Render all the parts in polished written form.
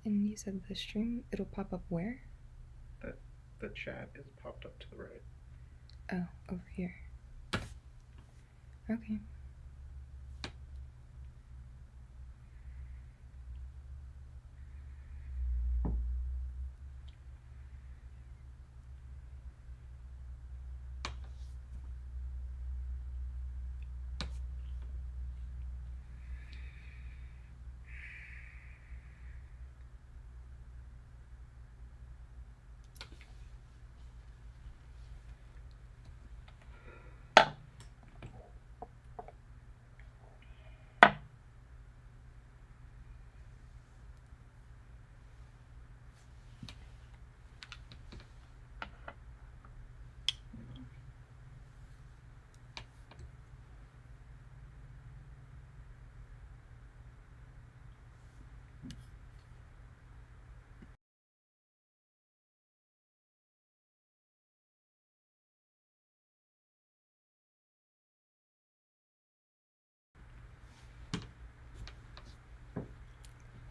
And you said the stream, it'll pop up where? That the chat is popped up to the right. Oh, over here. Okay.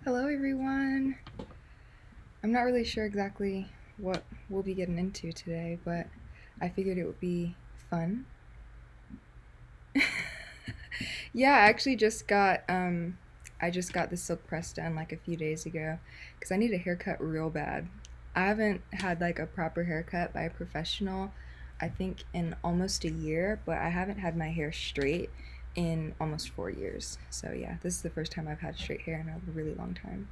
Hello everyone. I'm not really sure exactly what we'll be getting into today, but I figured it would be fun. Yeah, I actually just got the silk press done like a few days ago because I need a haircut real bad. I haven't had like a proper haircut by a professional, I think in almost a year, but I haven't had my hair straight in almost 4 years. So yeah, this is the first time I've had straight hair in a really long time.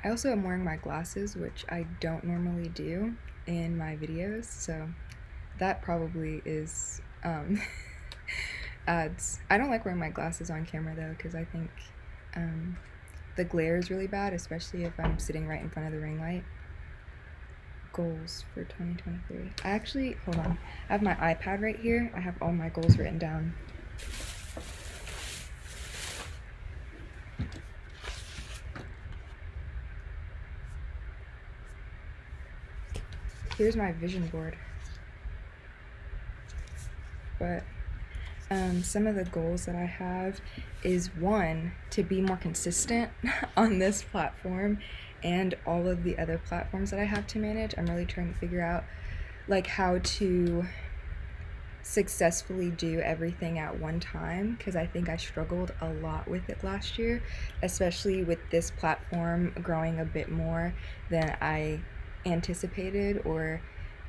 I also am wearing my glasses, which I don't normally do in my videos, so that probably is adds. I don't like wearing my glasses on camera though, because I think um, the glare is really bad, especially if I'm sitting right in front of the ring light. Goals for 2023. I actually, hold on, I have my iPad right here. I have all my goals written down. Here's my vision board. But some of the goals that I have is one, to be more consistent on this platform and all of the other platforms that I have to manage. I'm really trying to figure out like how to successfully do everything at one time, because I think I struggled a lot with it last year, especially with this platform growing a bit more than I anticipated, or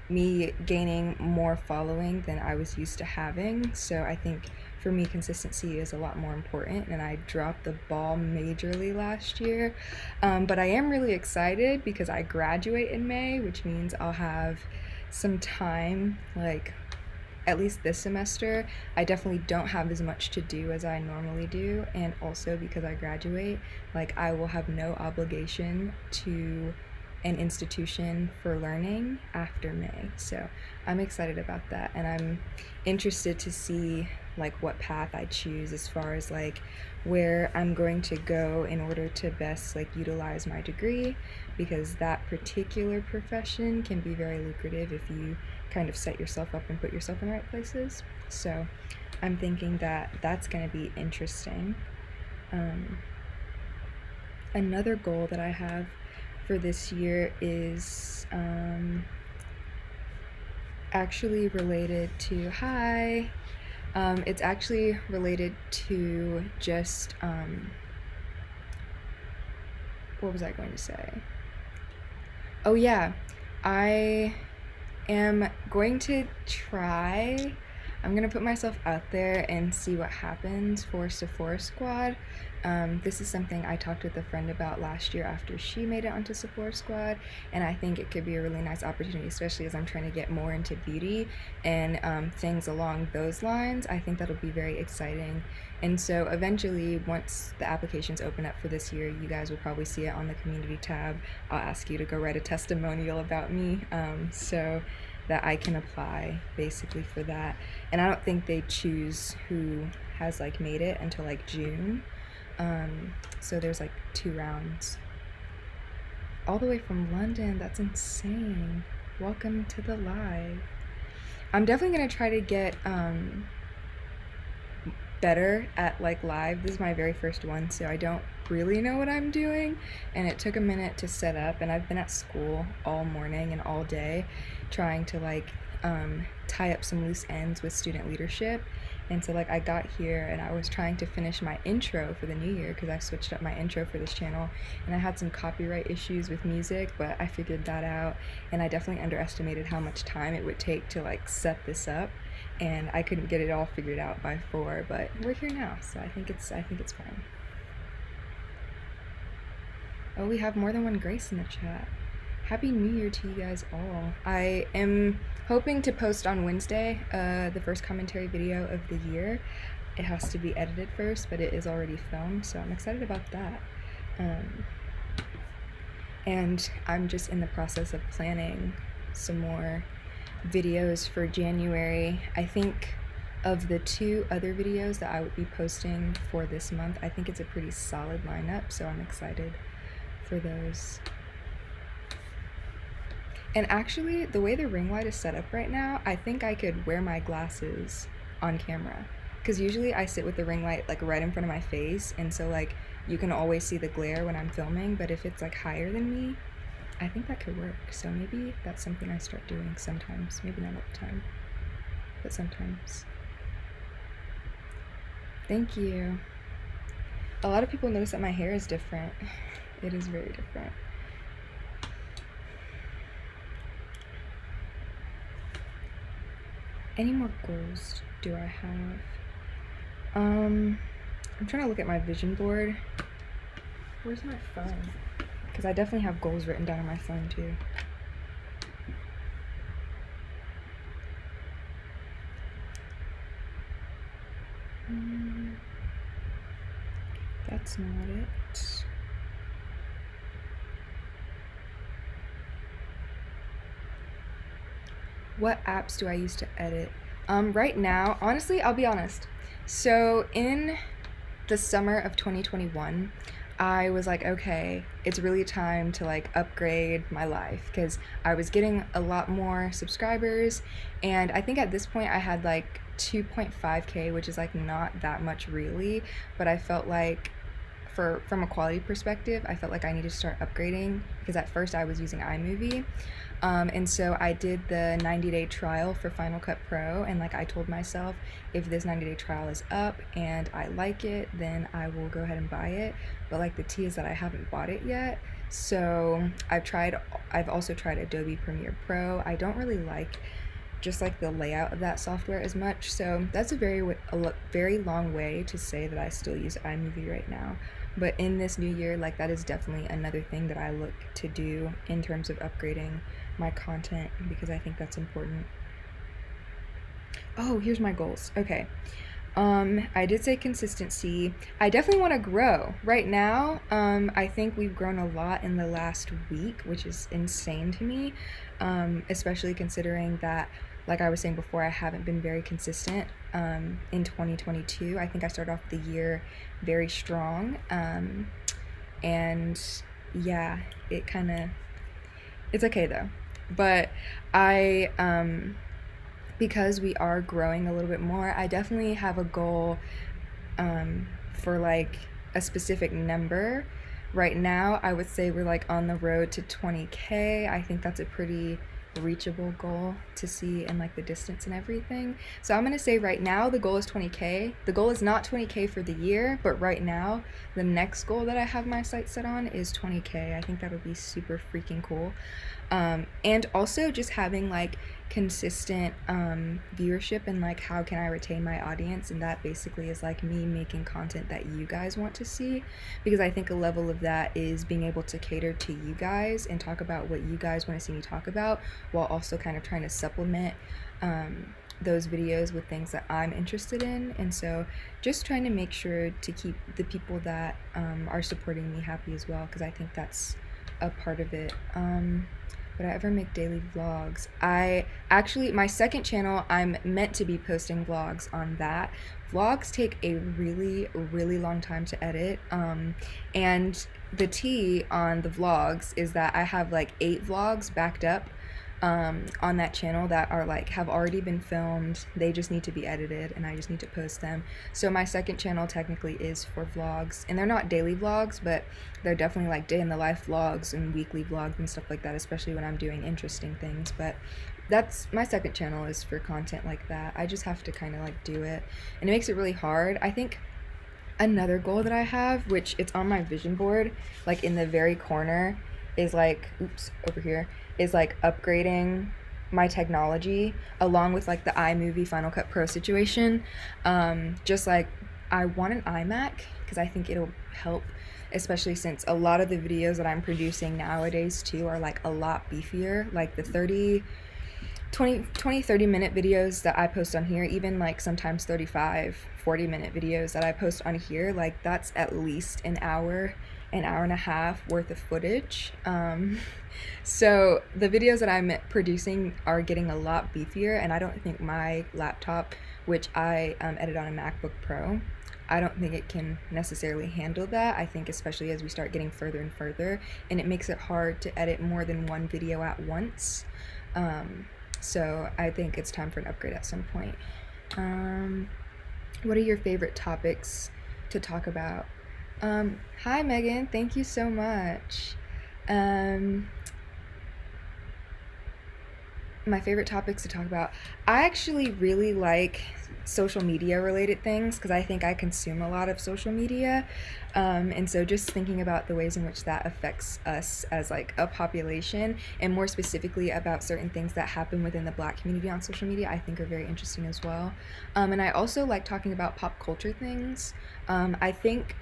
me gaining more following than I was used to having. So I think for me, consistency is a lot more important, and I dropped the ball majorly last year. But I am really excited because I graduate in May, which means I'll have some time, like at least this semester. I definitely don't have as much to do as I normally do, and also because I graduate, like I will have no obligation to an institution for learning after May. So I'm excited about that, and I'm interested to see like what path I choose as far as like where I'm going to go in order to best like utilize my degree, because that particular profession can be very lucrative if you kind of set yourself up and put yourself in the right places. So I'm thinking that that's going to be interesting. Um, Another goal that I have for this year is actually related to it's actually related to just what was I going to say? Oh yeah, I am going to try. I'm gonna put myself out there and see what happens for Sephora Squad. This is something I talked with a friend about last year after she made it onto Sephora Squad, and I think it could be a really nice opportunity, especially as I'm trying to get more into beauty and things along those lines. I think that'll be very exciting. And so eventually, once the applications open up for this year, you guys will probably see it on the community tab. I'll ask you to go write a testimonial about me, so that I can apply basically for that. And I don't think they choose who has like made it until like June. So there's like 2 rounds. All the way from London, that's insane. Welcome to the live. I'm definitely gonna try to get better at like live. This is my very first one, so I don't really know what I'm doing, and it took a minute to set up, and I've been at school all morning and all day trying to like tie up some loose ends with student leadership. And so like I got here and I was trying to finish my intro for the new year because I switched up my intro for this channel, and I had some copyright issues with music, but I figured that out, and I definitely underestimated how much time it would take to like set this up, and I couldn't get it all figured out by 4, but we're here now, so I think it's fine. Oh, we have more than one Grace in the chat. Happy New Year to you guys all. I am hoping to post on Wednesday the first commentary video of the year. It has to be edited first, but it is already filmed, so I'm excited about that. And I'm just in the process of planning some more videos for January. I think of the 2 other videos that I would be posting for this month, I think it's a pretty solid lineup, so I'm excited for those. And actually, the way the ring light is set up right now, I think I could wear my glasses on camera. Because usually I sit with the ring light like right in front of my face, and so like you can always see the glare when I'm filming, but if it's like higher than me, I think that could work. So maybe that's something I start doing sometimes. Maybe not all the time, but sometimes. Thank you. A lot of people notice that my hair is different. It is very different. Any more goals do I have? I'm trying to look at my vision board. Where's my phone? Because I definitely have goals written down on my phone too. That's not it. What apps do I use to edit? Right now, honestly, I'll be honest. So in the summer of 2021, I was like, okay, it's really time to like upgrade my life because I was getting a lot more subscribers, and I think at this point I had like 2.5K, which is like not that much really, but I felt like from a quality perspective, I felt like I needed to start upgrading because at first I was using iMovie. And so I did the 90-day trial for Final Cut Pro, and like I told myself, if this 90-day trial is up and I like it, then I will go ahead and buy it. But like the tea is that I haven't bought it yet. So I've also tried Adobe Premiere Pro. I don't really like just like the layout of that software as much. So that's a very long way to say that I still use iMovie right now. But in this new year, like that is definitely another thing that I look to do in terms of upgrading my content because I think that's important. Oh, here's my goals. Okay. I did say consistency. I definitely want to grow. Right now, I think we've grown a lot in the last week, which is insane to me, especially considering that, like I was saying before, I haven't been very consistent in 2022. I think I started off the year very strong, and yeah, it's okay though. But because we are growing a little bit more, I definitely have a goal for like a specific number. Right now, I would say we're like on the road to 20K. I think that's a pretty reachable goal to see in like the distance and everything. So I'm gonna say right now the goal is 20K. The goal is not 20K for the year, but right now the next goal that I have my sights set on is 20K. I think that'll be super freaking cool. And also just having like consistent viewership and like how can I retain my audience, and that basically is like me making content that you guys want to see, because I think a level of that is being able to cater to you guys and talk about what you guys want to see me talk about, while also kind of trying to supplement those videos with things that I'm interested in. And so just trying to make sure to keep the people that are supporting me happy as well, because I think that's a part of it. Would I ever make daily vlogs? I actually, my second channel, I'm meant to be posting vlogs on that. Vlogs take a really, really long time to edit. And the tea on the vlogs is that I have like 8 vlogs backed up on that channel that are like have already been filmed. They just need to be edited and I just need to post them. So my second channel technically is for vlogs, and they're not daily vlogs, but they're definitely like day in the life vlogs and weekly vlogs and stuff like that, especially when I'm doing interesting things. But that's my second channel is for content like that. I just have to kind of like do it, and it makes it really hard. I think another goal that I have, which it's on my vision board, like in the very corner, is like, oops, over here, is like upgrading my technology along with like the iMovie Final Cut Pro situation. Just like I want an iMac because I think it'll help, especially since a lot of the videos that I'm producing nowadays too are like a lot beefier, like the 30 minute videos that I post on here, even like sometimes 40 minute videos that I post on here, like that's at least an hour and a half worth of footage. So the videos that I'm producing are getting a lot beefier, and I don't think my laptop, which I edit on a MacBook Pro, I don't think it can necessarily handle that. I think especially as we start getting further and further, and it makes it hard to edit more than one video at once. So I think it's time for an upgrade at some point. What are your favorite topics to talk about? Hi Megan, thank you so much. My favorite topics to talk about. I actually really like social media related things because I think I consume a lot of social media. And so just thinking about the ways in which that affects us as like a population, and more specifically about certain things that happen within the Black community on social media, I think are very interesting as well. And I also like talking about pop culture things. I think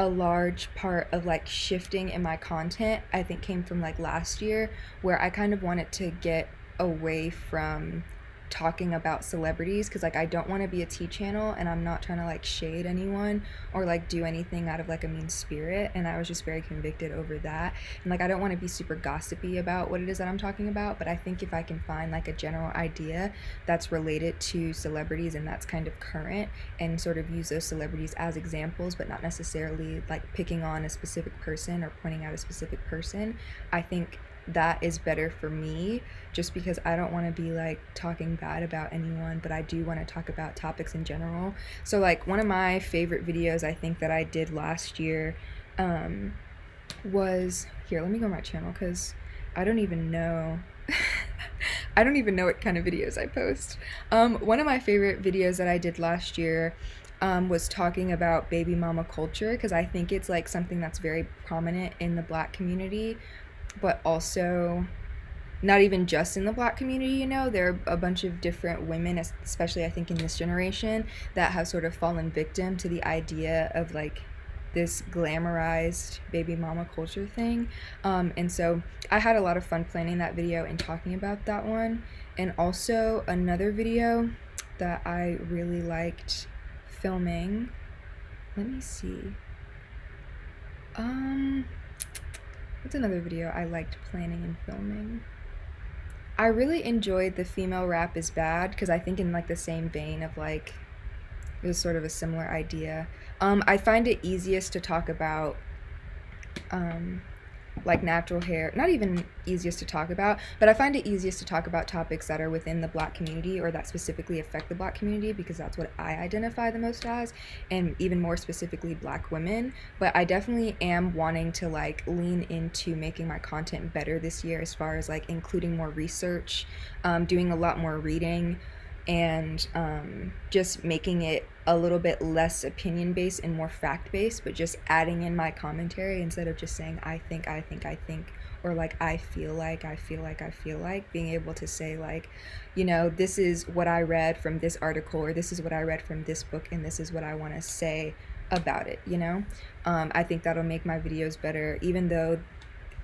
a large part of like shifting in my content, I think, came from like last year, where I kind of wanted to get away from talking about celebrities, because like I don't want to be a tea channel, and I'm not trying to like shade anyone or like do anything out of like a mean spirit, and I was just very convicted over that. And like I don't want to be super gossipy about what it is that I'm talking about, but I think if I can find like a general idea that's related to celebrities and that's kind of current, and sort of use those celebrities as examples but not necessarily like picking on a specific person or pointing out a specific person, I think that is better for me, just because I don't want to be like talking bad about anyone, but I do want to talk about topics in general. So like one of my favorite videos I think that I did last year was, here, let me go to my channel because I don't even know I don't even know what kind of videos I post. One of my favorite videos that I did last year was talking about baby mama culture, because I think it's like something that's very prominent in the Black community, but also not even just in the Black community. You know, there are a bunch of different women, especially I think in this generation, that have sort of fallen victim to the idea of like this glamorized baby mama culture thing. And so I had a lot of fun planning that video and talking about that one. And also another video that I really liked filming, let me see, what's another video I liked planning and filming? I really enjoyed the female rap is bad, because I think in like the same vein of like, it was sort of a similar idea. I find it easiest to talk about like natural hair, not even easiest to talk about, but I find it easiest to talk about topics that are within the Black community or that specifically affect the Black community, because that's what I identify the most as, and even more specifically Black women. But I definitely am wanting to like lean into making my content better this year, as far as like including more research, doing a lot more reading, and just making it a little bit less opinion based and more fact based, but just adding in my commentary instead of just saying I think, or like I feel like, being able to say like, you know, this is what I read from this article, or this is what I read from this book, and this is what I want to say about it, you know. I think that'll make my videos better, even though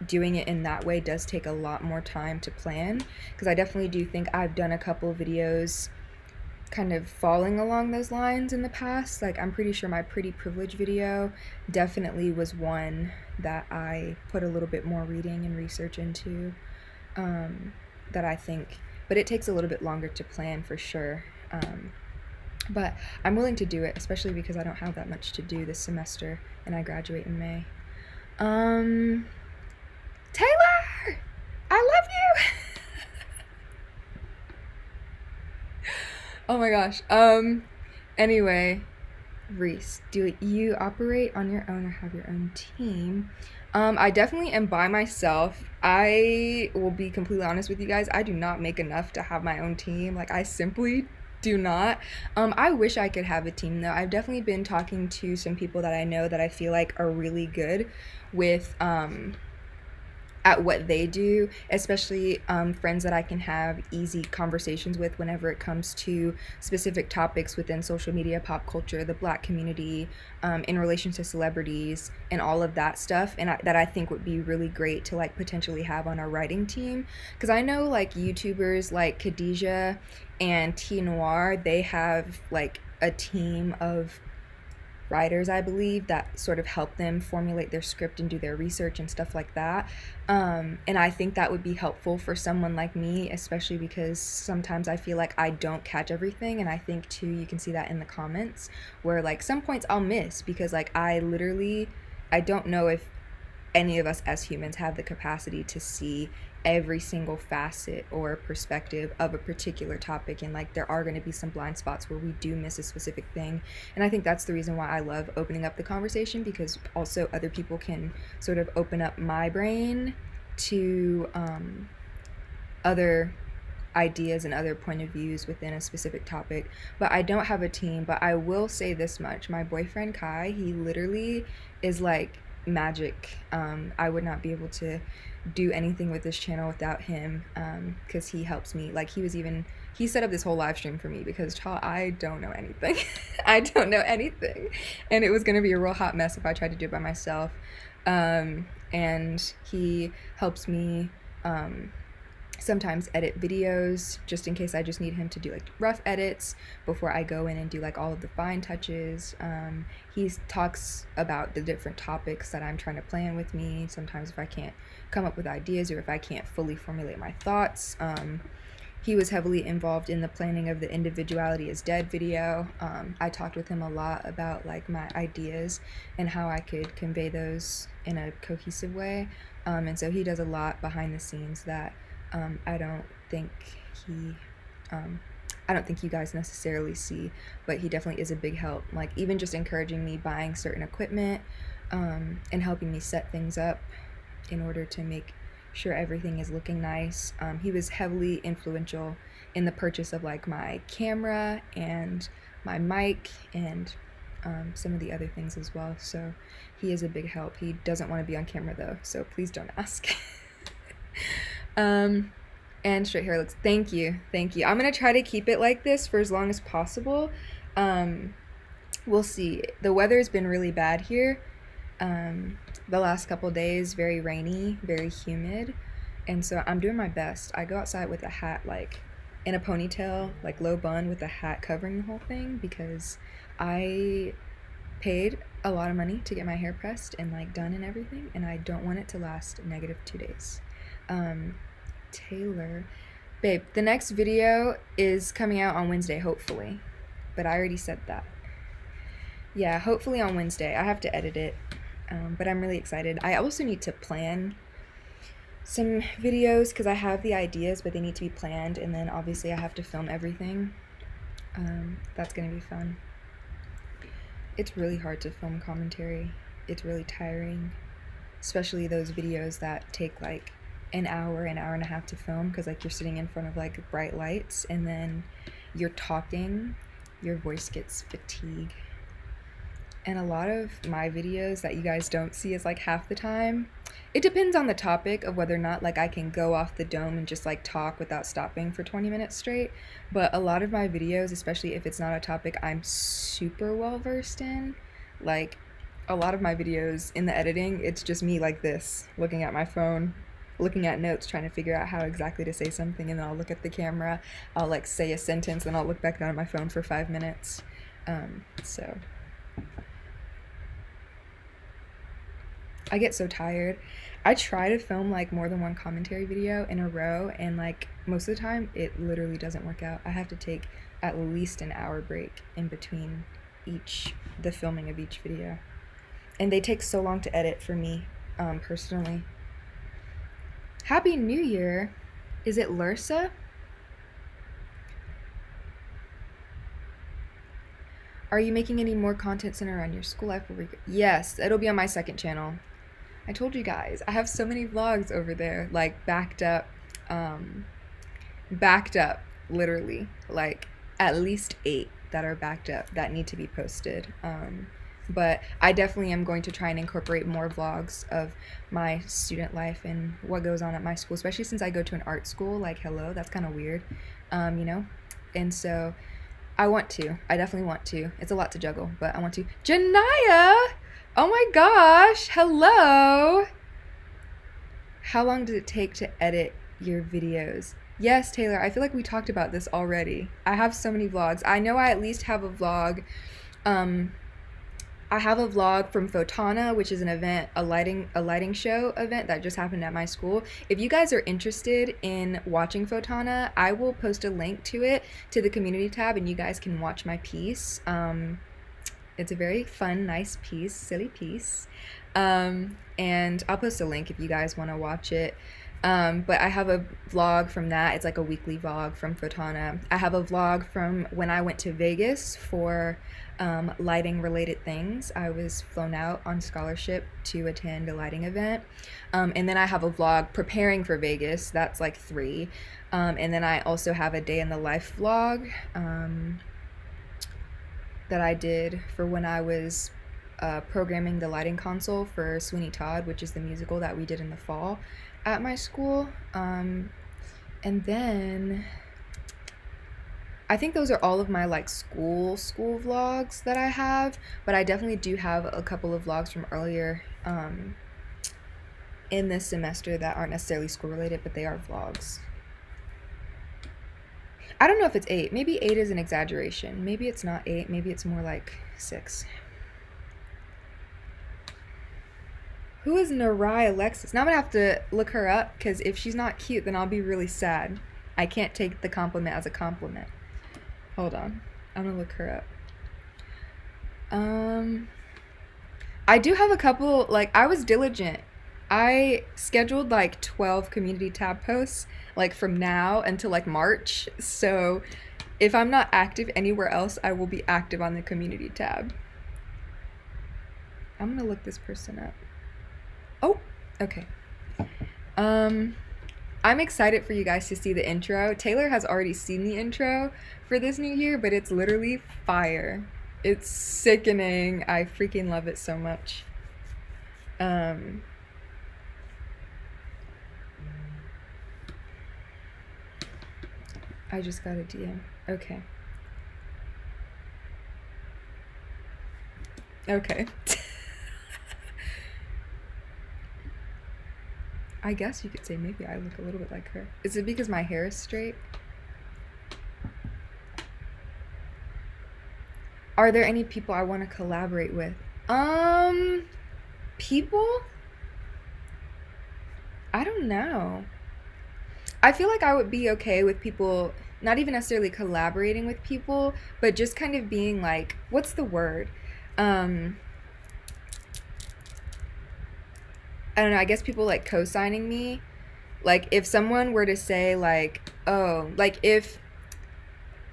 doing it in that way does take a lot more time to plan, because I definitely do think I've done a couple of videos kind of falling along those lines in the past. Like, I'm pretty sure my pretty privilege video definitely was one that I put a little bit more reading and research into, that I think, but it takes a little bit longer to plan for sure. But I'm willing to do it, especially because I don't have that much to do this semester and I graduate in May. Taylor, I love you. Oh my gosh. Anyway, Reese, do you operate on your own or have your own team? I definitely am by myself. I will be completely honest with you guys. I do not make enough to have my own team. Like, I simply do not. I wish I could have a team though. I've definitely been talking to some people that I know that I feel like are really good with at what they do, especially friends that I can have easy conversations with whenever it comes to specific topics within social media, pop culture, the Black community, in relation to celebrities and all of that stuff, and that I think would be really great to like potentially have on our writing team. Because I know like YouTubers like Khadijah and T Noir, they have like a team of writers, I believe, that sort of help them formulate their script and do their research and stuff like that. And I think that would be helpful for someone like me, especially because sometimes I feel like I don't catch everything. And I think too, you can see that in the comments where like some points I'll miss because like I don't know if any of us as humans have the capacity to see every single facet or perspective of a particular topic, and like there are going to be some blind spots where we do miss a specific thing. And I think that's the reason why I love opening up the conversation, because also other people can sort of open up my brain to other ideas and other point of views within a specific topic. But I don't have a team, but I will say this much: my boyfriend Kai, he literally is like magic. I would not be able to do anything with this channel without him, because he helps me. Like, he set up this whole live stream for me because, child, I don't know anything. I don't know anything, and it was gonna be a real hot mess if I tried to do it by myself. And he helps me sometimes edit videos, just in case I just need him to do like rough edits before I go in and do like all of the fine touches. He talks about the different topics that I'm trying to plan with me, sometimes if I can't come up with ideas or if I can't fully formulate my thoughts. He was heavily involved in the planning of the Individuality is Dead video. I talked with him a lot about like my ideas and how I could convey those in a cohesive way. And so he does a lot behind the scenes that I don't think you guys necessarily see, but he definitely is a big help. Like, even just encouraging me buying certain equipment, and helping me set things up in order to make sure everything is looking nice. He was heavily influential in the purchase of like my camera and my mic and some of the other things as well. So he is a big help. He doesn't want to be on camera though, so please don't ask. And straight hair looks, thank you. I'm gonna try to keep it like this for as long as possible. We'll see. The weather's been really bad here. The last couple days, very rainy, very humid, and so I'm doing my best. I go outside with a hat, like in a ponytail, like low bun with a hat covering the whole thing, because I paid a lot of money to get my hair pressed and like done and everything, and I don't want it to last -2 days. Taylor, babe, the next video is coming out on Wednesday, hopefully, but I already said that. Yeah, hopefully on Wednesday. I have to edit it, but I'm really excited. I also need to plan some videos because I have the ideas, but they need to be planned, and then obviously I have to film everything. That's gonna be fun. It's really hard to film commentary. It's really tiring, especially those videos that take like an hour and a half to film, because like you're sitting in front of like bright lights and then you're talking, your voice gets fatigued. And a lot of my videos that you guys don't see is like half the time. It depends on the topic of whether or not like I can go off the dome and just like talk without stopping for 20 minutes straight. But a lot of my videos, especially if it's not a topic I'm super well versed in, like a lot of my videos in the editing, it's just me like this, looking at my phone, looking at notes, trying to figure out how exactly to say something, and then I'll look at the camera, I'll like say a sentence, then I'll look back down at my phone for 5 minutes. So I get so tired. I try to film like more than one commentary video in a row, and like most of the time it literally doesn't work out. I have to take at least an hour break in between the filming of each video. And they take so long to edit for me, personally. Happy New Year. Is it Lursa? Are you making any more content centered around your school life? Yes, it'll be on my second channel. I told you guys, I have so many vlogs over there, like backed up, literally, like at least 8 that are backed up that need to be posted. But I definitely am going to try and incorporate more vlogs of my student life and what goes on at my school, especially since I go to an art school. Like, hello, that's kind of weird, you know? And so I definitely want to. It's a lot to juggle, but I want to. Janaya! Oh my gosh, hello! How long does it take to edit your videos? Yes, Taylor, I feel like we talked about this already. I have so many vlogs. I know I at least have a vlog. I have a vlog from Photana, which is an event, a lighting show event that just happened at my school. If you guys are interested in watching Photana, I will post a link to it to the community tab, and you guys can watch my piece. It's a very fun, nice piece, silly piece. And I'll post a link if you guys want to watch it. But I have a vlog from that. It's like a weekly vlog from Photana. I have a vlog from when I went to Vegas for lighting related things. I was flown out on scholarship to attend a lighting event. And then I have a vlog preparing for Vegas. That's like 3. And then I also have a day in the life vlog that I did for when I was programming the lighting console for Sweeney Todd, which is the musical that we did in the fall at my school. And then I think those are all of my like school vlogs that I have, but I definitely do have a couple of vlogs from earlier in this semester that aren't necessarily school related, but they are vlogs. I don't know if it's 8. Maybe 8 is an exaggeration. Maybe it's not 8. Maybe it's more like 6. Who is Narai Alexis? Now I'm gonna have to look her up, because if she's not cute, then I'll be really sad. I can't take the compliment as a compliment. Hold on. I'm gonna look her up. I do have a couple, like, I was diligent. I scheduled like 12 community tab posts, like from now until like March. So if I'm not active anywhere else, I will be active on the community tab. I'm gonna look this person up. Oh, okay. I'm excited for you guys to see the intro. Taylor has already seen the intro for this new year, but it's literally fire. It's sickening. I freaking love it so much. I just got a DM. Okay. Okay. I guess you could say maybe I look a little bit like her. Is it because my hair is straight? Are there any people I want to collaborate with? People? I don't know. I feel like I would be okay with people, not even necessarily collaborating with people, but just kind of being like, what's the word? I don't know, I guess people like co-signing me. Like if someone were to say like, oh, like if,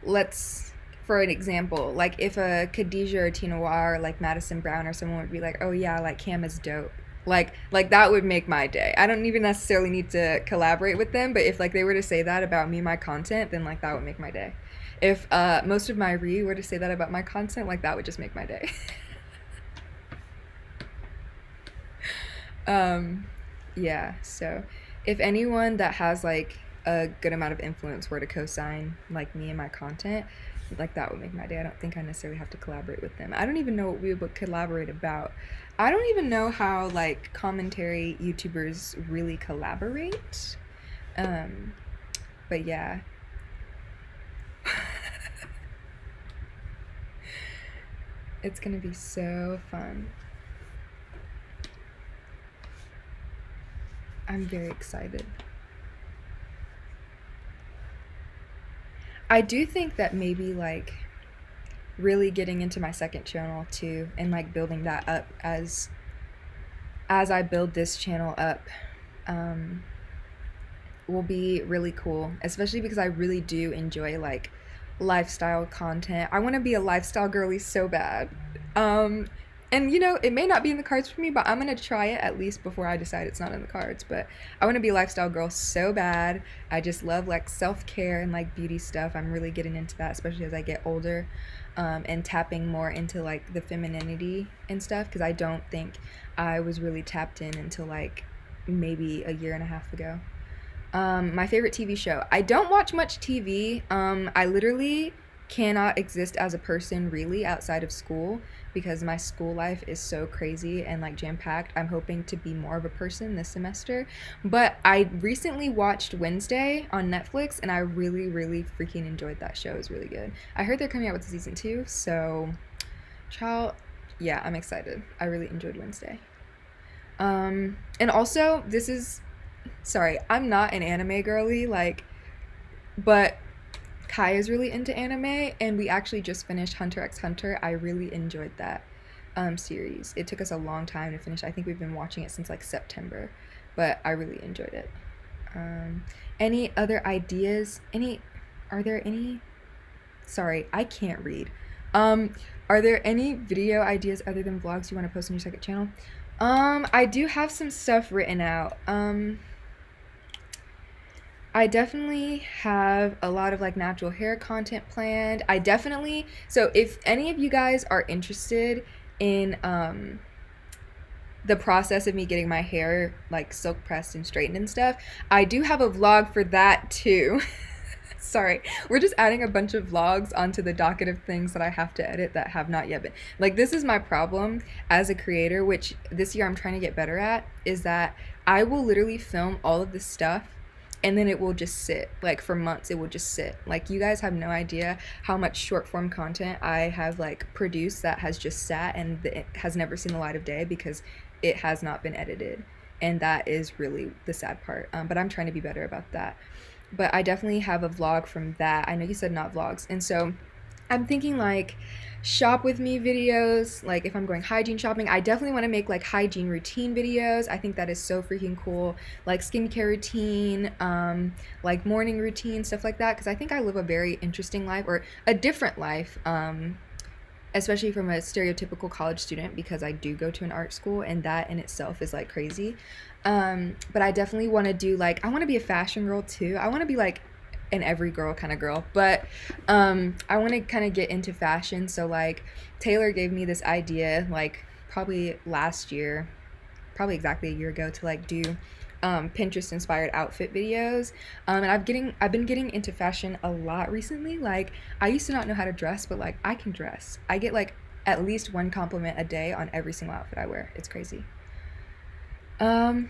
let's, for an example, like if a Khadijah or Tina Noir or like Madison Brown or someone would be like, oh yeah, like Cam is dope. Like that would make my day. I don't even necessarily need to collaborate with them, but if like they were to say that about me and my content, then like that would make my day. If most of my re were to say that about my content, like that would just make my day. um, yeah. So, if anyone that has like a good amount of influence were to co-sign like me and my content, like that would make my day. I don't think I necessarily have to collaborate with them. I don't even know what we would collaborate about. I don't even know how like commentary YouTubers really collaborate. Um, but yeah. It's gonna be so fun. I'm very excited. I do think that maybe like really getting into my second channel too and like building that up as I build this channel up um will be really cool, especially because I really do enjoy like lifestyle content. I want to be a lifestyle girly so bad. Um, and you know, it may not be in the cards for me, but I'm gonna try it at least before I decide it's not in the cards. But I want to be a lifestyle girl so bad. I just love like self care and like beauty stuff. I'm really getting into that, especially as I get older, and tapping more into like the femininity and stuff. Because I don't think I was really tapped in until like maybe a year and a half ago. My favorite TV show. I don't watch much TV. I literally cannot exist as a person really outside of school because my school life is so crazy and like jam packed. I'm hoping to be more of a person this semester. But I recently watched Wednesday on Netflix and I really, really freaking enjoyed that show. It was really good. I heard they're coming out with season 2, so child, yeah, I'm excited. I really enjoyed Wednesday. And also, this is sorry, I'm not an anime girly, like, but Kai is really into anime, and we actually just finished Hunter x Hunter. I really enjoyed that series. It took us a long time to finish. I think we've been watching it since like September, but I really enjoyed it. Um, any other ideas? Are there any? Sorry, I can't read. Um, are there any video ideas other than vlogs you want to post on your second channel? I do have some stuff written out. I definitely have a lot of like natural hair content planned. So if any of you guys are interested in the process of me getting my hair like silk pressed and straightened and stuff, I do have a vlog for that too. Sorry, we're just adding a bunch of vlogs onto the docket of things that I have to edit that have not yet been. Like, this is my problem as a creator, which this year I'm trying to get better at, is that I will literally film all of this stuff and then it will just sit. Like, for months, it will just sit. Like, you guys have no idea how much short form content I have, like, produced that has just sat and it has never seen the light of day because it has not been edited. And that is really the sad part. But I'm trying to be better about that. But I definitely have a vlog from that. I know you said not vlogs. And so I'm thinking like shop with me videos, like if I'm going hygiene shopping. I definitely want to make like hygiene routine videos. I think that is so freaking cool. Like skincare routine, like morning routine, stuff like that. Because I think I live a very interesting life or a different life. Especially from a stereotypical college student because I do go to an art school and that in itself is like crazy. But I definitely want to do like, I want to be a fashion girl too. I want to be like an every girl kind of girl, but I want to kind of get into fashion. So like Taylor gave me this idea like probably last year, probably exactly a year ago, to like do Pinterest inspired outfit videos. And I've been getting into fashion a lot recently. Like I used to not know how to dress, but like I can dress. I get like at least one compliment a day on every single outfit I wear. It's crazy. Um,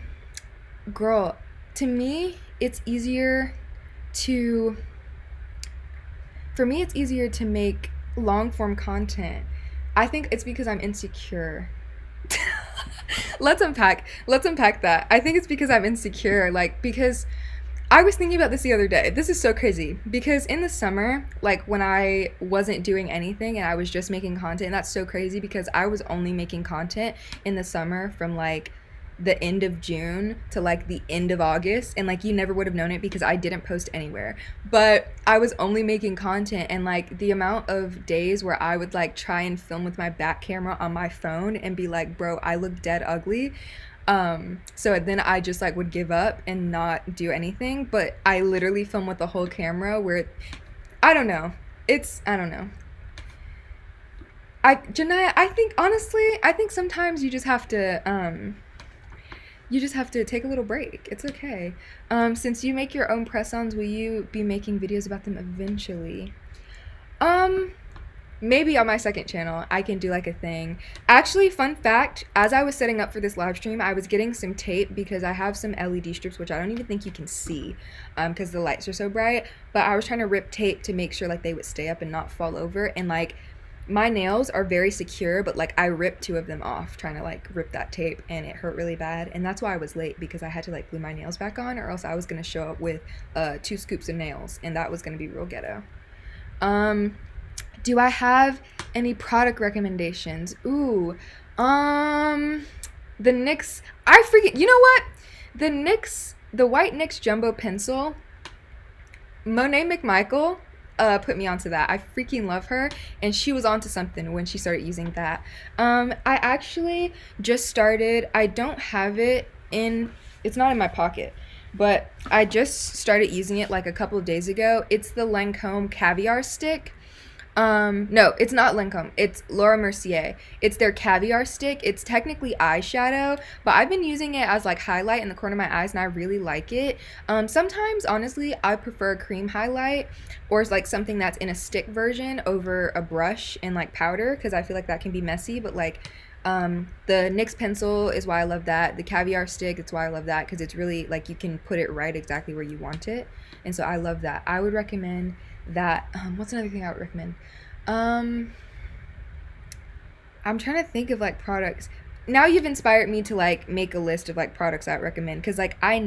Girl, to me, it's easier to for me it's easier to make long form content. I think it's because I'm insecure. Let's unpack that. I think it's because I'm insecure, like because I was thinking about this the other day. This is so crazy because in the summer, like when I wasn't doing anything and I was just making content, and that's so crazy because I was only making content in the summer from like the end of June to like the end of August, and like you never would have known it because I didn't post anywhere. But I was only making content, and like the amount of days where I would like try and film with my back camera on my phone and be like, bro, I look dead ugly. So then I just like would give up and not do anything, but I literally film with the whole camera where I don't know. I don't know. Janaya, I think honestly, I think sometimes you just have to You just have to take a little break. It's okay. Since you make your own press-ons, will you be making videos about them eventually? Um, Maybe on my second channel, I can do like a thing. Actually, fun fact, as I was setting up for this live stream, I was getting some tape because I have some LED strips, which I don't even think you can see because the lights are so bright. But I was trying to rip tape to make sure like they would stay up and not fall over. And like my nails are very secure, but like I ripped two of them off trying to like rip that tape and it hurt really bad. And that's why I was late because I had to like glue my nails back on or else I was going to show up with 2 scoops of nails and that was going to be real ghetto. Do I have any product recommendations? Ooh, the NYX. I freaking. You know what? The white NYX Jumbo Pencil. Monet McMichael put me onto that. I freaking love her, and she was onto something when she started using that. I actually just started. I don't have it in. It's not in my pocket. But I just started using it like a couple of days ago. It's the Lancome Caviar Stick. No, it's not Lancome. It's Laura Mercier. It's their Caviar Stick. It's technically eyeshadow, but I've been using it as like highlight in the corner of my eyes and I really like it. Sometimes, honestly, I prefer cream highlight or like something that's in a stick version over a brush and like powder because I feel like that can be messy, but like the NYX pencil is why I love that. The Caviar Stick, it's why I love that because it's really like you can put it right exactly where you want it. And so I love that. I would recommend that. What's another thing I would recommend? I'm trying to think of like products. Now you've inspired me to like make a list of like products I would recommend because like I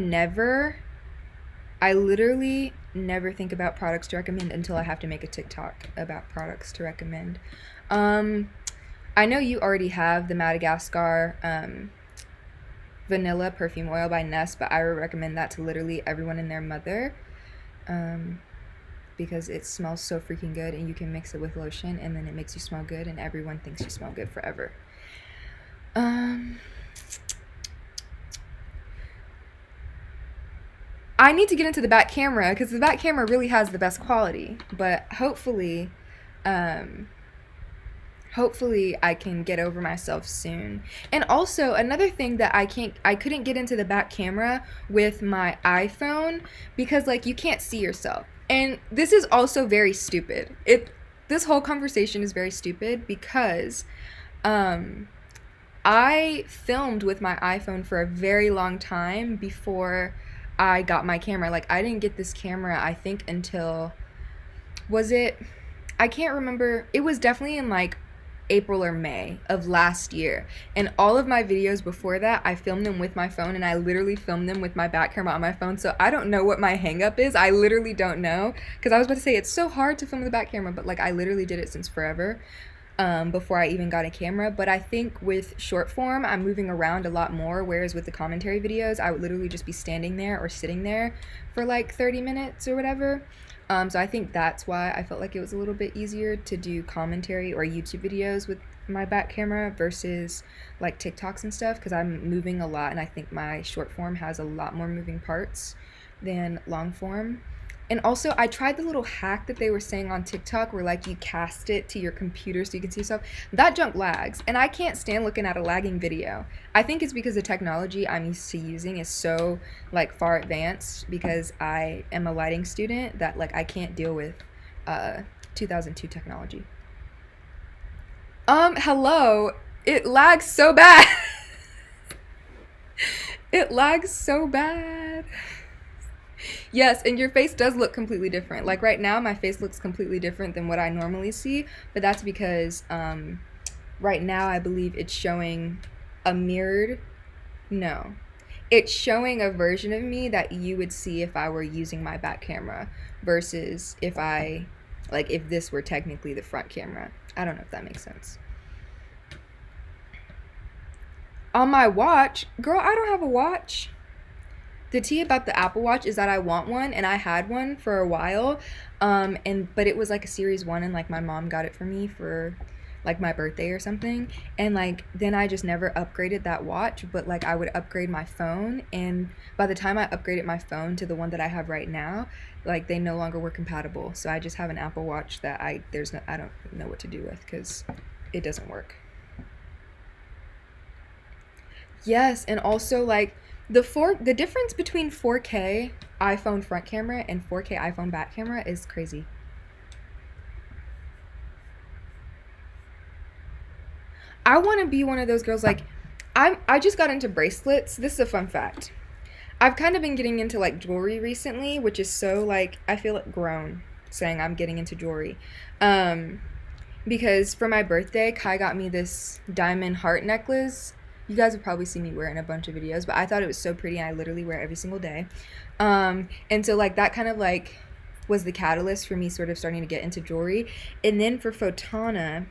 literally never think about products to recommend until I have to make a TikTok about products to recommend. I know you already have the Madagascar vanilla perfume oil by Ness, but I would recommend that to literally everyone and their mother because it smells so freaking good and you can mix it with lotion and then it makes you smell good and everyone thinks you smell good forever. I need to get into the back camera because the back camera really has the best quality, but hopefully I can get over myself soon. And also another thing that I couldn't get into the back camera with my iPhone because like you can't see yourself. And this is also very stupid. This whole conversation is very stupid because I filmed with my iPhone for a very long time before I got my camera. Like I didn't get this camera I think until I can't remember. It was definitely in like April or May of last year. And all of my videos before that, I filmed them with my phone and I literally filmed them with my back camera on my phone. So I don't know what my hang up is. I literally don't know. Because I was about to say it's so hard to film with the back camera, but like I literally did it since forever. Before I even got a camera. But I think with short form, I'm moving around a lot more. Whereas with the commentary videos, I would literally just be standing there or sitting there for like 30 minutes or whatever. So I think that's why I felt like it was a little bit easier to do commentary or YouTube videos with my back camera versus like TikToks and stuff because I'm moving a lot and I think my short form has a lot more moving parts than long form. And also, I tried the little hack that they were saying on TikTok where, like, you cast it to your computer so you can see yourself. That junk lags, and I can't stand looking at a lagging video. I think it's because the technology I'm used to using is so, like, far advanced because I am a lighting student that, like, I can't deal with 2002 technology. Hello. It lags so bad. It lags so bad. Yes, and your face does look completely different. Like right now, my face looks completely different than what I normally see, but that's because right now I believe it's showing a mirrored, no, it's showing a version of me that you would see if I were using my back camera versus if if this were technically the front camera. I don't know if that makes sense. On my watch, girl, I don't have a watch. The tea about the Apple Watch is that I want one, and I had one for a while, but it was like a Series 1, and like my mom got it for me for like my birthday or something, and like then I just never upgraded that watch, but like I would upgrade my phone, and by the time I upgraded my phone to the one that I have right now, like they no longer were compatible, so I just have an Apple Watch that I don't know what to do with because it doesn't work. Yes, and also like The difference between 4K iPhone front camera and 4K iPhone back camera is crazy. I want to be one of those girls like I just got into bracelets. This is a fun fact. I've kind of been getting into like jewelry recently, which is so like I feel like grown saying I'm getting into jewelry. Because for my birthday, Kai got me this diamond heart necklace. You guys have probably seen me wear it in a bunch of videos, but I thought it was so pretty and I literally wear it every single day. And so like that kind of like was the catalyst for me sort of starting to get into jewelry. And then for Fotana,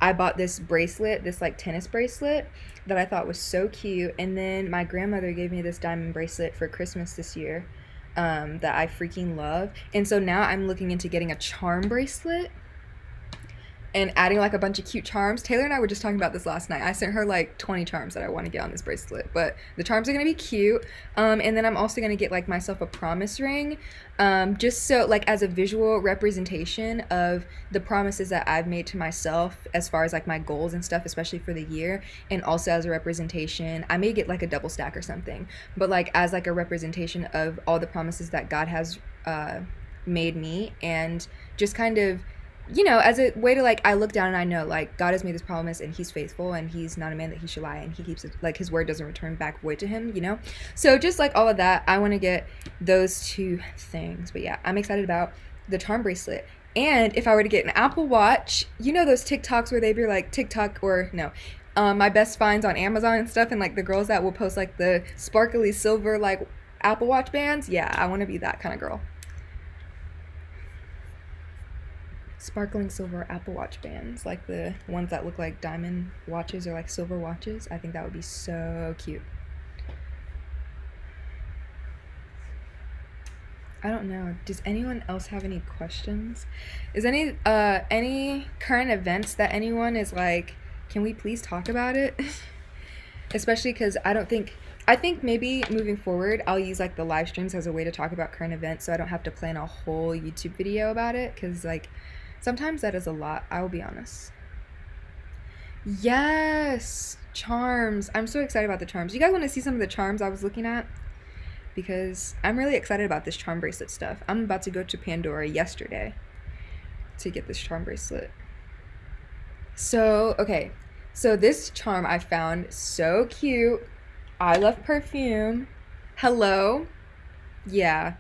I bought this bracelet, this like tennis bracelet that I thought was so cute. And then my grandmother gave me this diamond bracelet for Christmas this year that I freaking love. And so now I'm looking into getting a charm bracelet and adding like a bunch of cute charms. Taylor and I were just talking about this last night. I sent her like 20 charms that I want to get on this bracelet, but the charms are going to be cute. And then I'm also going to get like myself a promise ring, just so like as a visual representation of the promises that I've made to myself as far as like my goals and stuff, especially for the year. And also as a representation, I may get like a double stack or something, but like as like a representation of all the promises that God has made me, and just kind of, you know, as a way to like, I look down and I know like God has made this promise and he's faithful and he's not a man that he should lie, and he keeps it, like his word doesn't return back void to him, you know? So just like all of that, I want to get those two things. But yeah, I'm excited about the charm bracelet. And if I were to get an Apple Watch, you know those TikToks where they be like TikTok or no, my best finds on Amazon and stuff, and like the girls that will post like the sparkly silver like Apple Watch bands? Yeah, I want to be that kind of girl. Sparkling silver Apple Watch bands, like the ones that look like diamond watches or like silver watches. I think that would be so cute. I don't know. Does anyone else have any questions? Is any current events that anyone is like, can we please talk about it? Especially because I think maybe moving forward I'll use like the live streams as a way to talk about current events, so I don't have to plan a whole YouTube video about it, because like sometimes that is a lot, I will be honest. Yes, charms. I'm so excited about the charms. You guys want to see some of the charms I was looking at? Because I'm really excited about this charm bracelet stuff. I'm about to go to Pandora yesterday to get this charm bracelet. So, okay. So this charm I found so cute. I love perfume. Hello. Yeah.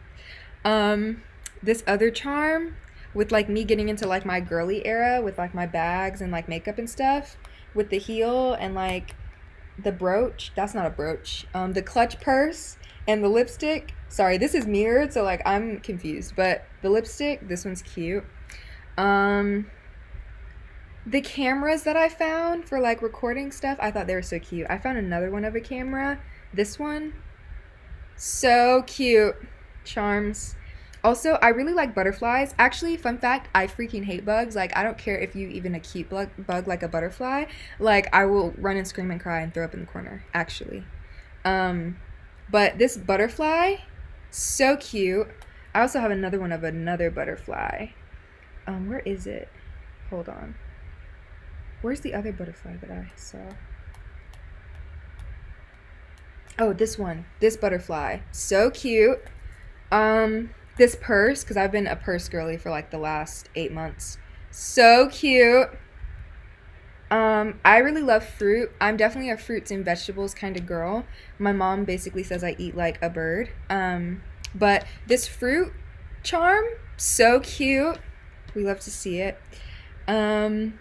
This other charm with like me getting into like my girly era with like my bags and like makeup and stuff, with the heel and like the brooch. That's not a brooch. The clutch purse and the lipstick. Sorry, this is mirrored, so like I'm confused, but the lipstick, this one's cute. The cameras that I found for like recording stuff, I thought they were so cute. I found another one of a camera. This one, so cute. Charms. Also, I really like butterflies. Actually, fun fact, I freaking hate bugs. Like, I don't care if you even a cute bug like a butterfly. Like, I will run and scream and cry and throw up in the corner, actually. But this butterfly, so cute. I also have another one of another butterfly. Where is it? Hold on. Where's the other butterfly that I saw? Oh, this one. This butterfly. So cute. This purse, because I've been a purse girly for like the last 8 months. So cute. I really love fruit. I'm definitely a fruits and vegetables kind of girl. My mom basically says I eat like a bird. But this fruit charm, so cute. We love to see it. And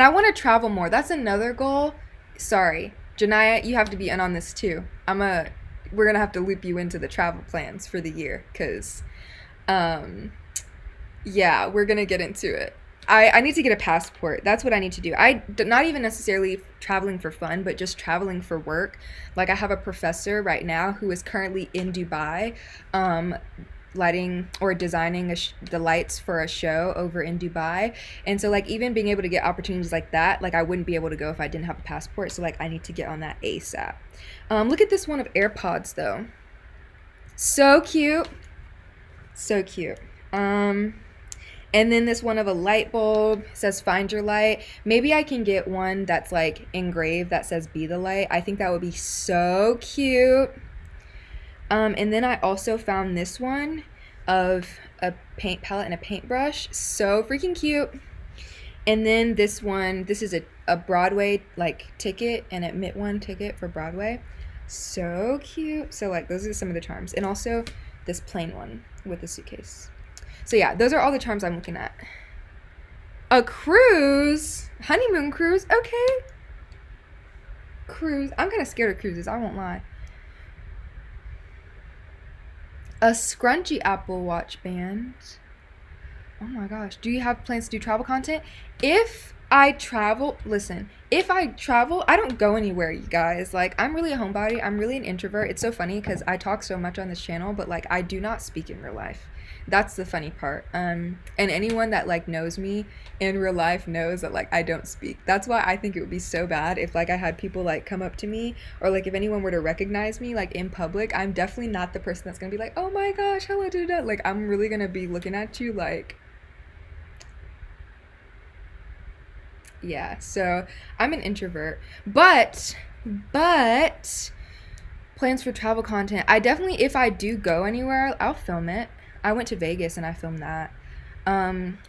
I want to travel more. That's another goal. Sorry, Janaya, you have to be in on this too. We're gonna have to loop you into the travel plans for the year, because yeah, we're gonna get into it. I need to get a passport. That's what I need to do. Not even necessarily traveling for fun, but just traveling for work. Like, I have a professor right now who is currently in Dubai, lighting or designing the lights for a show over in Dubai. And so like even being able to get opportunities like that, like I wouldn't be able to go if I didn't have a passport. So like I need to get on that ASAP. Look at this one of AirPods though. So cute. So cute. And then this one of a light bulb says find your light. Maybe I can get one that's like engraved that says be the light. I think that would be so cute. And then I also found this one of a paint palette and a paintbrush. So freaking cute. And then this one, this is a Broadway like ticket, an admit one ticket for Broadway. So cute. So like those are some of the charms. And also this plain one with a suitcase. So yeah, those are all the charms I'm looking at. A cruise? Honeymoon cruise? Okay. Cruise. I'm kind of scared of cruises, I won't lie. A scrunchy Apple Watch band. Oh my gosh. Do you have plans to do travel content? If I travel, listen, if I travel, I don't go anywhere, you guys. Like, I'm really a homebody. I'm really an introvert. It's so funny because I talk so much on this channel, but like, I do not speak in real life. That's the funny part. And anyone that like knows me in real life knows that like I don't speak. That's why I think it would be so bad if like I had people like come up to me, or like if anyone were to recognize me like in public. I'm definitely not the person that's gonna be like, oh my gosh, hello, da. Like, I'm really gonna be looking at you like, yeah. So I'm an introvert, but plans for travel content. I definitely, if I do go anywhere, I'll film it. I went to Vegas and I filmed that.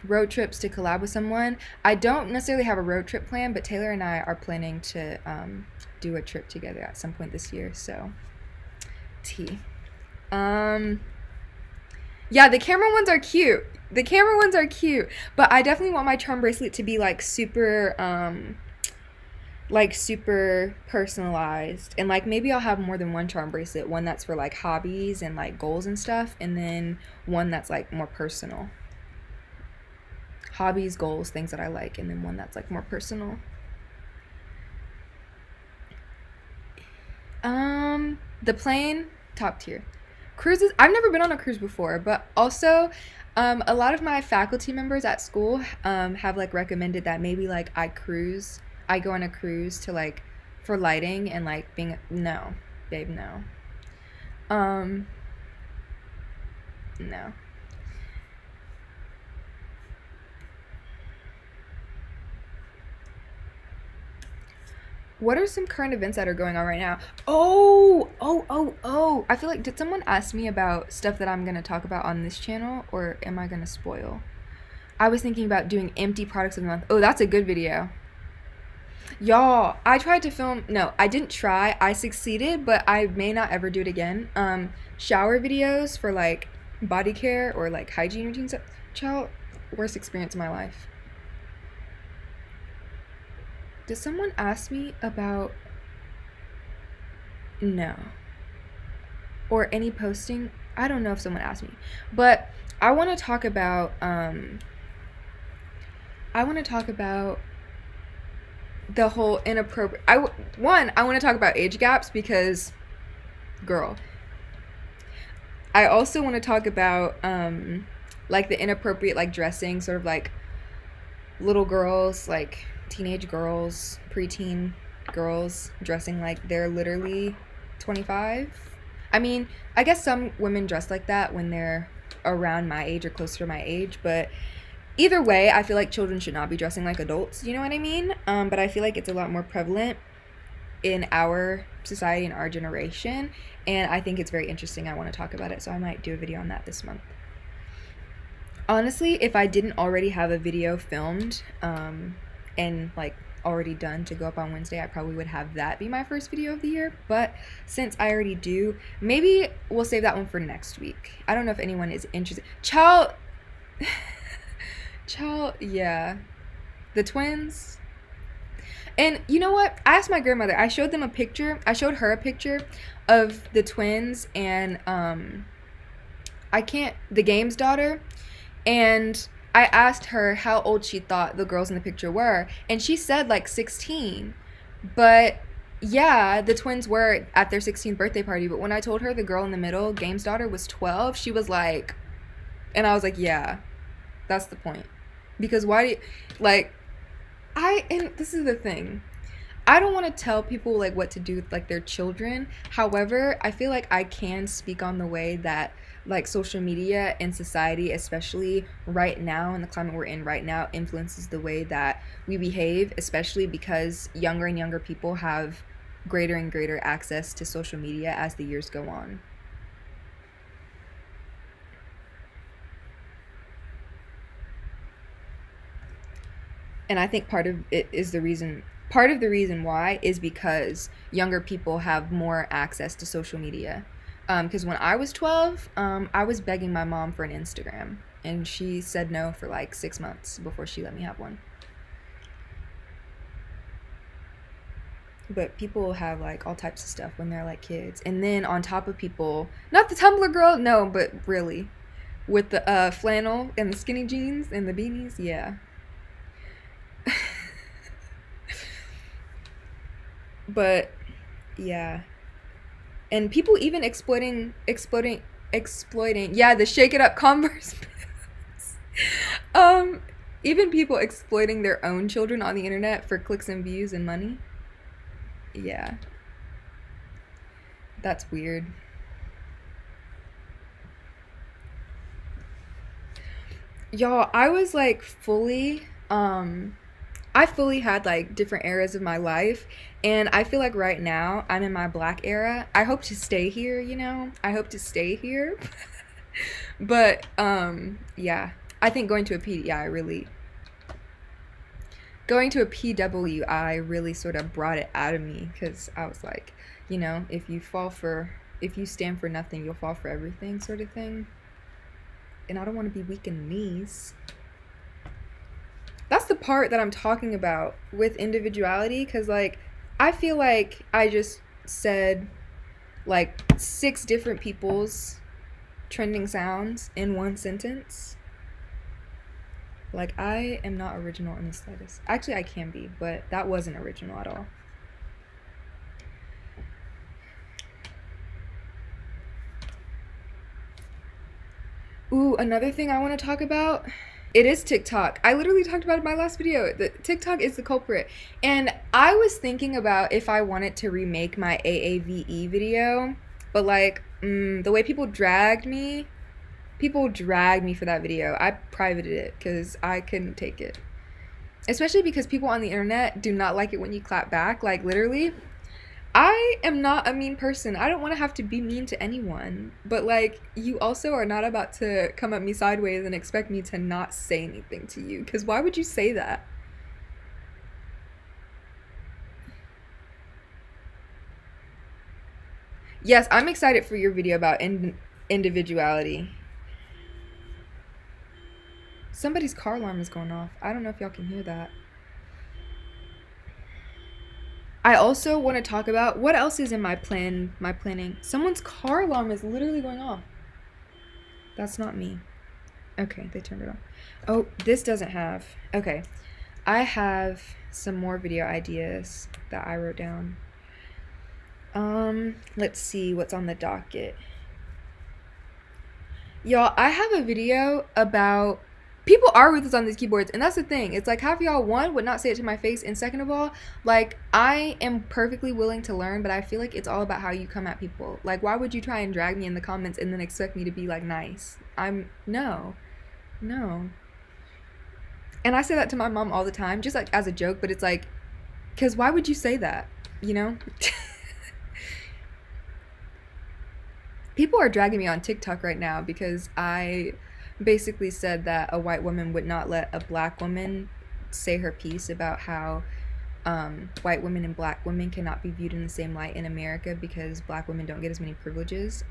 Road trips to collab with someone. I don't necessarily have a road trip plan, but Taylor and I are planning to do a trip together at some point this year. So, yeah, the camera ones are cute. But I definitely want my charm bracelet to be like super personalized, and like maybe I'll have more than one charm bracelet, one that's for like hobbies and like goals and stuff, and then one that's like more personal, hobbies, goals, things that I like, and then one that's like more personal. The plane, top tier. Cruises, I've never been on a cruise before, but also a lot of my faculty members at school have like recommended that maybe like I go on a cruise to like for lighting and like being, no, babe, no. No. What are some current events that are going on right now? Oh. I feel like, did someone ask me about stuff that I'm going to talk about on this channel, or am I going to spoil? I was thinking about doing empty products of the month. Oh, that's a good video. Y'all, I tried to film, no, I didn't try. I succeeded, but I may not ever do it again. Shower videos for like body care or like hygiene routines. Child, worst experience of my life. Did someone ask me about, no, or any posting? I don't know if someone asked me, but I want to talk about the whole inappropriate, I want to talk about age gaps because, girl. I also want to talk about like the inappropriate like dressing, sort of like little girls, like teenage girls, preteen girls dressing like they're literally 25. I mean, I guess some women dress like that when they're around my age or closer to my age, but either way, I feel like children should not be dressing like adults, you know what I mean? But I feel like it's a lot more prevalent in our society, in our generation, and I think it's very interesting. I want to talk about it, so I might do a video on that this month. Honestly, if I didn't already have a video filmed and like already done to go up on Wednesday, I probably would have that be my first video of the year, but since I already do, maybe we'll save that one for next week. I don't know if anyone is interested. Child, yeah, the twins. And you know what, I asked my grandmother, I showed her a picture of the twins and the Games daughter, and I asked her how old she thought the girls in the picture were, and she said like 16. But yeah, the twins were at their 16th birthday party, but when I told her the girl in the middle, Games' daughter, was 12, she was like, and I was like, yeah, that's the point. Because why do you, like, and this is the thing, I don't want to tell people like what to do with like their children. However, I feel like I can speak on the way that like social media and society, especially right now in the climate we're in right now, influences the way that we behave, especially because younger and younger people have greater and greater access to social media as the years go on. And I think part of the reason why is because younger people have more access to social media. Because when I was 12, I was begging my mom for an Instagram, and she said no for like 6 months before she let me have one. But people have like all types of stuff when they're like kids, and then on top of people, not the Tumblr girl, no, but really, with the flannel and the skinny jeans and the beanies, yeah. But yeah, and people even exploiting, yeah, the shake it up Converse. um Even people exploiting their own children on the internet for clicks and views and money. Yeah, that's weird. Y'all, I was like fully I fully had like different eras of my life, and I feel like right now I'm in my black era. I hope to stay here, you know. I hope to stay here. But yeah, I think going to a PWI really sort of brought it out of me, cuz I was like, you know, if you stand for nothing, you'll fall for everything sort of thing. And I don't want to be weak in the knees. That's the part that I'm talking about with individuality, because like I feel like I just said like 6 different people's trending sounds in one sentence. Like, I am not original in the slightest. Actually, I can be, but that wasn't original at all. Ooh, another thing I want to talk about, it is TikTok. I literally talked about it in my last video. The TikTok is the culprit. And I was thinking about if I wanted to remake my AAVE video, but like, the way people dragged me for that video. I privated it because I couldn't take it. Especially because people on the internet do not like it when you clap back. Like, literally, I am not a mean person. I don't want to have to be mean to anyone. But, like, you also are not about to come at me sideways and expect me to not say anything to you. Because why would you say that? Yes, I'm excited for your video about individuality. Somebody's car alarm is going off. I don't know if y'all can hear that. I also want to talk about what else is in my planning. Someone's car alarm is literally going off. That's not me. Okay, they turned it off. Oh, this doesn't have. Okay. I have some more video ideas that I wrote down. Let's see what's on the docket. Y'all, I have a video about people are ruthless on these keyboards, and that's the thing. It's like, half of y'all, one, would not say it to my face, and second of all, like, I am perfectly willing to learn, but I feel like it's all about how you come at people. Like, why would you try and drag me in the comments and then expect me to be like nice? No. And I say that to my mom all the time, just like as a joke, but it's like, because why would you say that, you know? People are dragging me on TikTok right now because I basically said that a white woman would not let a black woman say her piece about how white women and black women cannot be viewed in the same light in America because black women don't get as many privileges.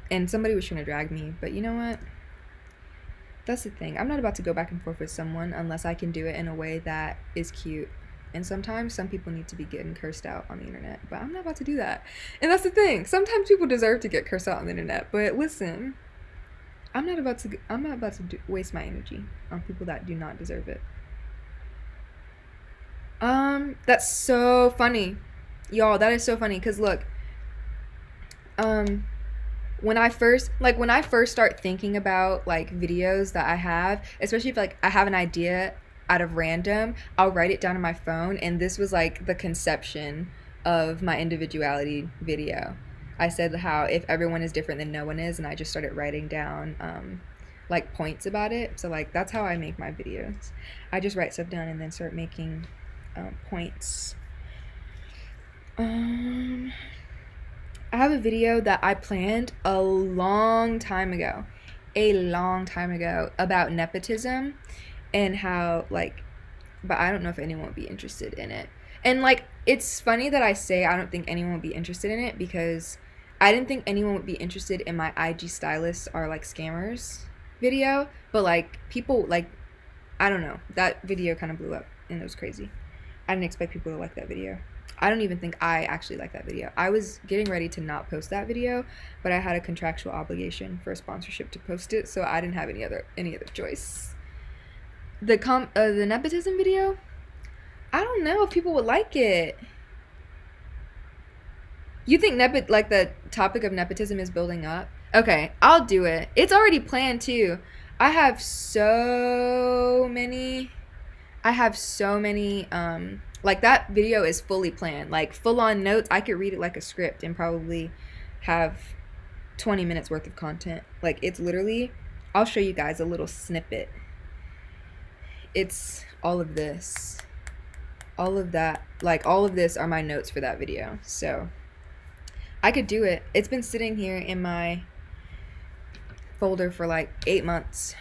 And somebody was trying to drag me, but you know what? That's the thing. I'm not about to go back and forth with someone unless I can do it in a way that is cute. And sometimes some people need to be getting cursed out on the internet, but I'm not about to do that. And that's the thing. Sometimes people deserve to get cursed out on the internet, but listen, I'm not about to waste my energy on people that do not deserve it. That's so funny. Y'all, that is so funny, cuz look, when I first start thinking about like videos that I have, especially if like I have an idea out of random, I'll write it down on my phone, and this was like the conception of my individuality video. I said how if everyone is different, then no one is, and I just started writing down like points about it. So like that's how I make my videos. I just write stuff down and then start making points. I have a video that I planned a long time ago, about nepotism and how like, but I don't know if anyone would be interested in it. And like, it's funny that I say I don't think anyone would be interested in it because I didn't think anyone would be interested in my IG stylists are like scammers video, but like people like, I don't know, that video kind of blew up and it was crazy. I didn't expect people to like that video. I don't even think I actually like that video. I was getting ready to not post that video, but I had a contractual obligation for a sponsorship to post it, so I didn't have any other choice. The nepotism video, I don't know if people would like it. You think like the topic of nepotism is building up? Okay, I'll do it. It's already planned too. I have so many like that video is fully planned, like full on notes. I could read it like a script and probably have 20 minutes worth of content. Like it's literally, I'll show you guys a little snippet. It's all of this, all of that, like all of this are my notes for that video. So I could do it. It's been sitting here in my folder for like 8 months.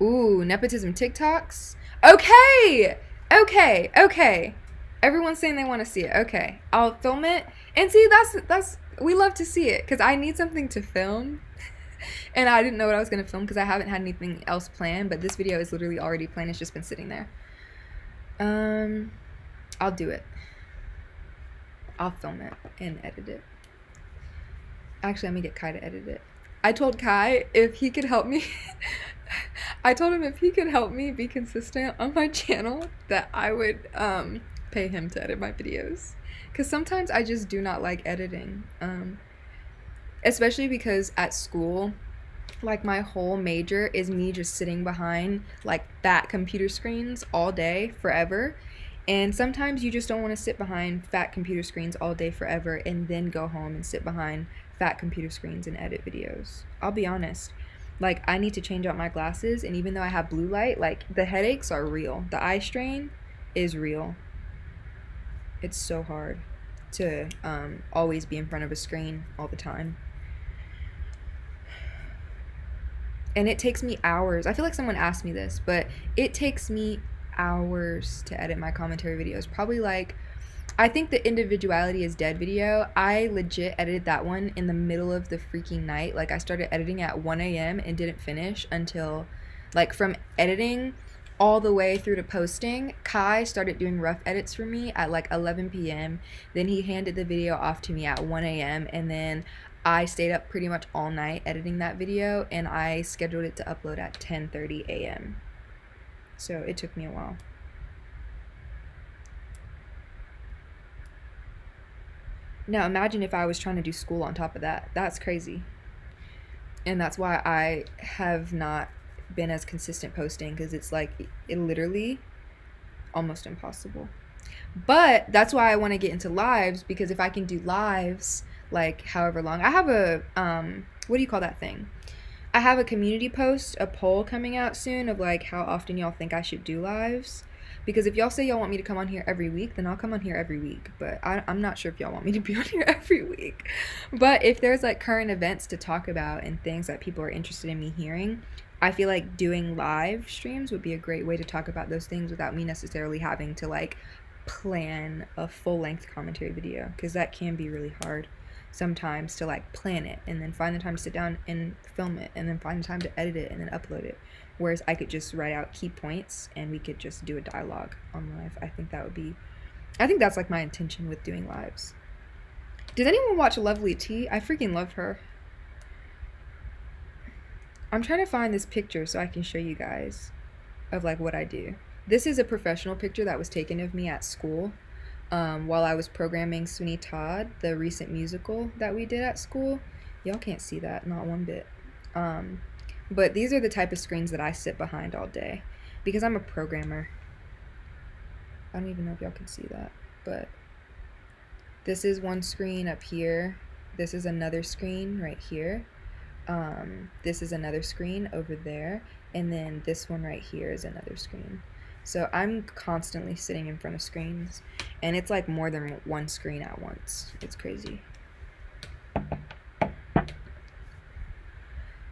Ooh, nepotism TikToks. Okay. Everyone's saying they want to see it. Okay, I'll film it. And see, that's we love to see it because I need something to film. And I didn't know what I was going to film because I haven't had anything else planned, but this video is literally already planned. It's just been sitting there. I'll do it. I'll film it and edit it. Actually, let me get Kai to edit it. I told Kai if he could help me I told him if he could help me be consistent on my channel that I would pay him to edit my videos, because sometimes I just do not like editing, especially because at school, like my whole major is me just sitting behind like fat computer screens all day forever, and sometimes you just don't want to sit behind fat computer screens all day forever and then go home and sit behind fat computer screens and edit videos. I'll be honest, like I need to change out my glasses, and even though I have blue light, like the headaches are real. The eye strain is real. It's so hard to always be in front of a screen all the time. And it takes me hours. I feel like someone asked me this, but it takes me hours to edit my commentary videos. Probably like, I think the Individuality is Dead video, I legit edited that one in the middle of the freaking night. Like I started editing at 1 a.m. and didn't finish until, like from editing all the way through to posting, Kai started doing rough edits for me at like 11 p.m. Then he handed the video off to me at 1 a.m. and then I stayed up pretty much all night editing that video, and I scheduled it to upload at 10:30 a.m. So it took me a while. Now imagine if I was trying to do school on top of that. That's crazy. And that's why I have not been as consistent posting, because it's like it literally almost impossible. But that's why I want to get into lives, because if I can do lives like however long, I have a what do you call that thing? I have a community post, a poll coming out soon of like how often y'all think I should do lives. Because if y'all say y'all want me to come on here every week, then I'll come on here every week. But I'm not sure if y'all want me to be on here every week. But if there's like current events to talk about and things that people are interested in me hearing, I feel like doing live streams would be a great way to talk about those things without me necessarily having to like plan a full-length commentary video. Because that can be really hard sometimes to like plan it and then find the time to sit down and film it and then find the time to edit it and then upload it. Whereas I could just write out key points and we could just do a dialogue on live. I think that's like my intention with doing lives. Did anyone watch Lovely T? I freaking love her. I'm trying to find this picture so I can show you guys of like what I do. This is a professional picture that was taken of me at school while I was programming Sweeney Todd, the recent musical that we did at school. Y'all can't see that, not one bit. But these are the type of screens that I sit behind all day because I'm a programmer. I don't even know if y'all can see that, but This is one screen up here. This is another screen right here. This is another screen over there. And then this one right here is another screen. So I'm constantly sitting in front of screens. And it's like more than one screen at once. It's crazy.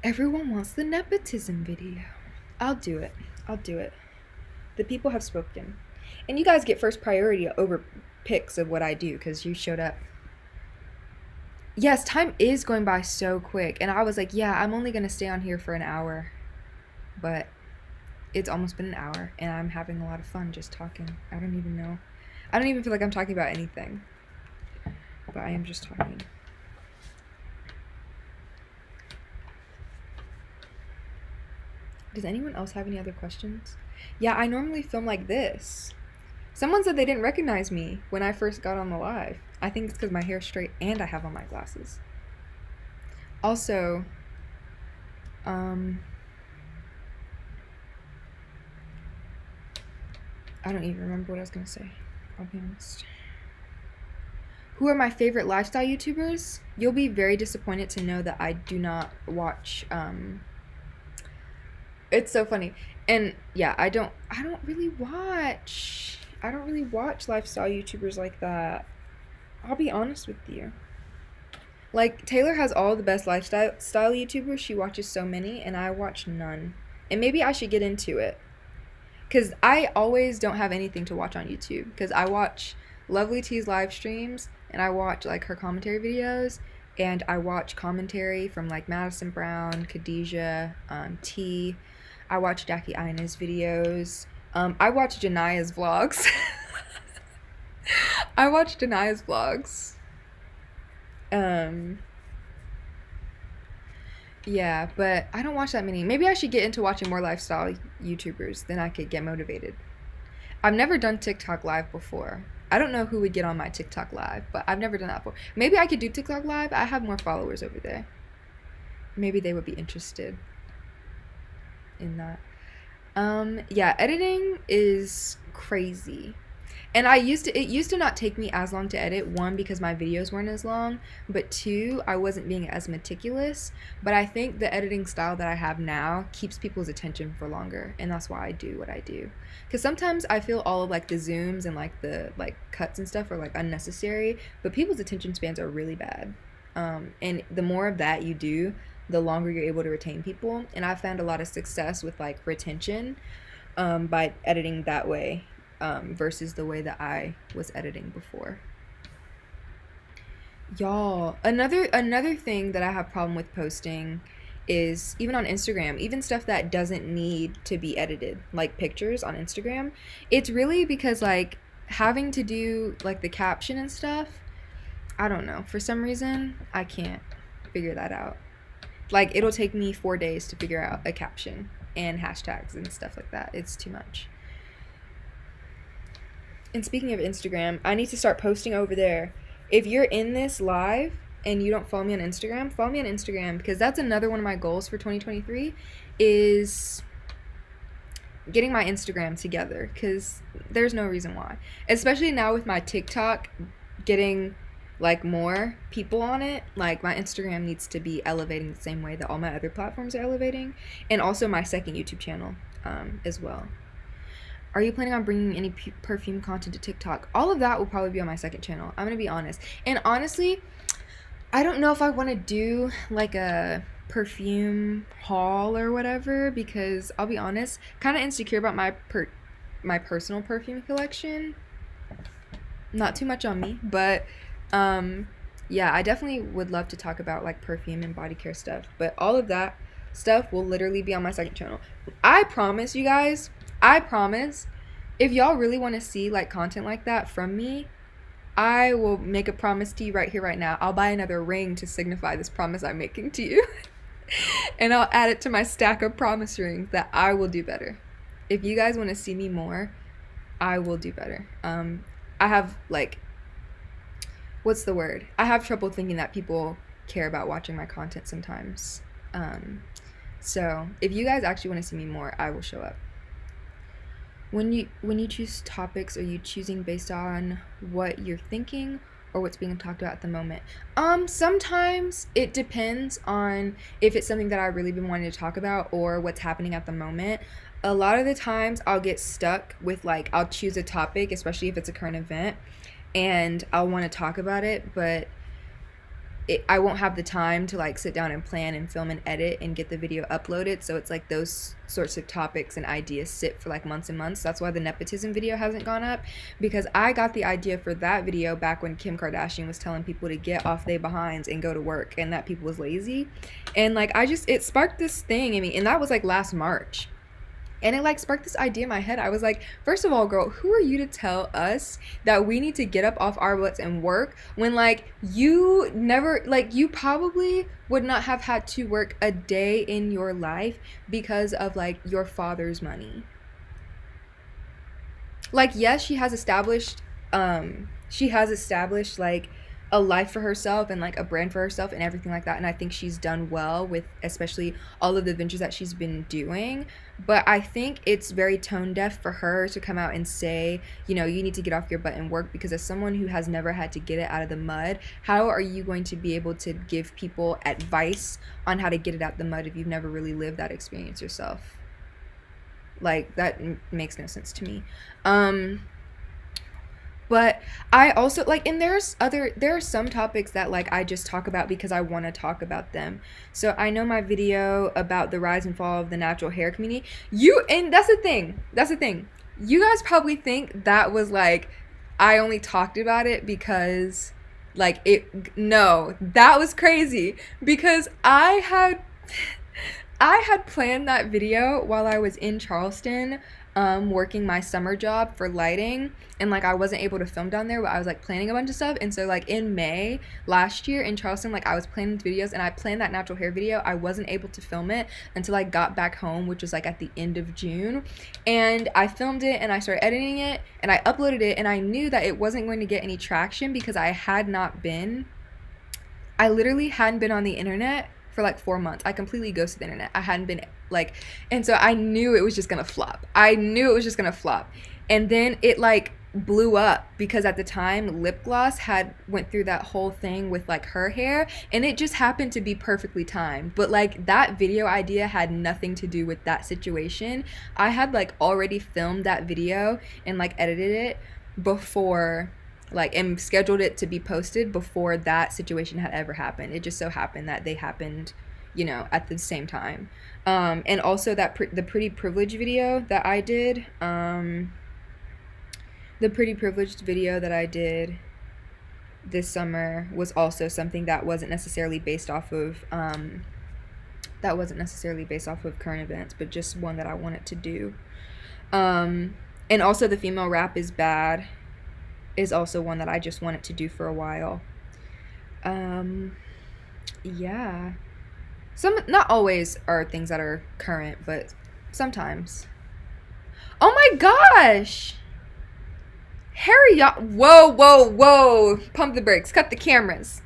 Everyone wants the nepotism video. I'll do it. I'll do it. The people have spoken. And you guys get first priority over pics of what I do because you showed up. Yes, time is going by so quick. And I was like, yeah, I'm only going to stay on here for an hour. But it's almost been an hour. And I'm having a lot of fun just talking. I don't even know. I don't even feel like I'm talking about anything. But I am just talking. Does anyone else have any other questions? Yeah, I normally film like this. Someone said they didn't recognize me when I first got on the live. I think it's because my hair's straight and I have on my glasses. Also, I don't even remember what I was going to say. I'll be honest. Who are my favorite lifestyle YouTubers? You'll be very disappointed to know that I do not watch, it's so funny. And yeah, I don't really watch lifestyle YouTubers like that. I'll be honest with you. Like, Taylor has all the best lifestyle YouTubers. She watches so many, and I watch none. And maybe I should get into it. Because I always don't have anything to watch on YouTube. Because I watch Lovely T's live streams, and I watch, like, her commentary videos, and I watch commentary from, like, Madison Brown, Khadijah, T. I watch Jackie Aina's videos. I watch Janaya's vlogs. I watch Janaya's vlogs. Yeah, but I don't watch that many. Maybe I should get into watching more lifestyle YouTubers, then I could get motivated. I've never done TikTok live before. I don't know who would get on my TikTok live, but I've never done that before. Maybe I could do TikTok live. I have more followers over there. Maybe they would be interested in that. Yeah, editing is crazy. And it used to not take me as long to edit. One, because my videos weren't as long, but two, I wasn't being as meticulous. But I think the editing style that I have now keeps people's attention for longer, and that's why I do what I do. Because sometimes I feel all of like the zooms and like the like cuts and stuff are like unnecessary, but people's attention spans are really bad. And the more of that you do, the longer you're able to retain people. And I've found a lot of success with like retention by editing that way. Versus the way that I was editing before. Y'all, another thing that I have problem with posting is even on Instagram, even stuff that doesn't need to be edited, like pictures on Instagram. It's really because like having to do like the caption and stuff, I don't know. For some reason, I can't figure that out. Like it'll take me 4 days to figure out a caption and hashtags and stuff like that. It's too much. And speaking of Instagram, I need to start posting over there. If you're in this live and you don't follow me on Instagram, follow me on Instagram, because that's another one of my goals for 2023 is getting my Instagram together, because there's no reason why. Especially now with my TikTok getting like more people on it, like my Instagram needs to be elevating the same way that all my other platforms are elevating, and also my second YouTube channel as well. Are you planning on bringing any perfume content to TikTok? All of that will probably be on my second channel. I'm going to be honest. And honestly, I don't know if I want to do like a perfume haul or whatever, because I'll be honest, kind of insecure about my personal perfume collection. Not too much on me, but yeah, I definitely would love to talk about like perfume and body care stuff. But all of that stuff will literally be on my second channel. I promise you guys, if y'all really want to see like content like that from me, I will make a promise to you right here, right now. I'll buy another ring to signify this promise I'm making to you. And I'll add it to my stack of promise rings that I will do better. If you guys want to see me more, I will do better. I have like, what's the word? I have trouble thinking that people care about watching my content sometimes. So if you guys actually want to see me more, I will show up. When you choose topics, are you choosing based on what you're thinking or what's being talked about at the moment. Sometimes it depends on if it's something that I really been wanting to talk about or what's happening at the moment. A lot of the times I'll get stuck with like I'll choose a topic, especially if it's a current event, and I'll want to talk about it, but I won't have the time to like sit down and plan and film and edit and get the video uploaded. So it's like those sorts of topics and ideas sit for like months and months. That's why the nepotism video hasn't gone up, because I got the idea for that video back when Kim Kardashian was telling people to get off their behinds and go to work and that people was lazy. And like it sparked this thing in me, and that was like last March. And it like sparked this idea in my head. I was like, first of all, girl, who are you to tell us that we need to get up off our butts and work when like you never, like you probably would not have had to work a day in your life because of like your father's money. Like, yes, she has established like a life for herself and like a brand for herself and everything like that, and I think she's done well with especially all of the ventures that she's been doing. But I think it's very tone deaf for her to come out and say, you know, you need to get off your butt and work, because as someone who has never had to get it out of the mud, how are you going to be able to give people advice on how to get it out the mud if you've never really lived that experience yourself? Like, that makes no sense to me. But I also like, and there are some topics that like I just talk about because I want to talk about them. So I know my video about the rise and fall of the natural hair community, and that's the thing, you guys probably think that was like I only talked about it because like no, that was crazy, because I had planned that video while I was in Charleston, working my summer job for lighting, and like I wasn't able to film down there, but I was like planning a bunch of stuff. And so like in May last year in Charleston, like I was planning videos, and I planned that natural hair video. I wasn't able to film it until I got back home, which was like at the end of June, and I filmed it and I started editing it and I uploaded it, and I knew that it wasn't going to get any traction because I literally hadn't been on the internet for like 4 months. I completely ghosted the internet. I hadn't been like, and so I knew it was just gonna flop. And then it like blew up because at the time lip gloss had went through that whole thing with like her hair, and it just happened to be perfectly timed. But like that video idea had nothing to do with that situation. I had like already filmed that video and like edited it before, like, and scheduled it to be posted before that situation had ever happened. It just so happened that they happened, you know, at the same time. And also that the Pretty Privileged video that I did, this summer was also something that wasn't necessarily based off of current events, but just one that I wanted to do. And also the Female Rap is Bad is also one that I just wanted to do for a while. Yeah. Not always are things that are current, but sometimes. Oh my gosh! Harry, whoa. Pump the brakes. Cut the cameras.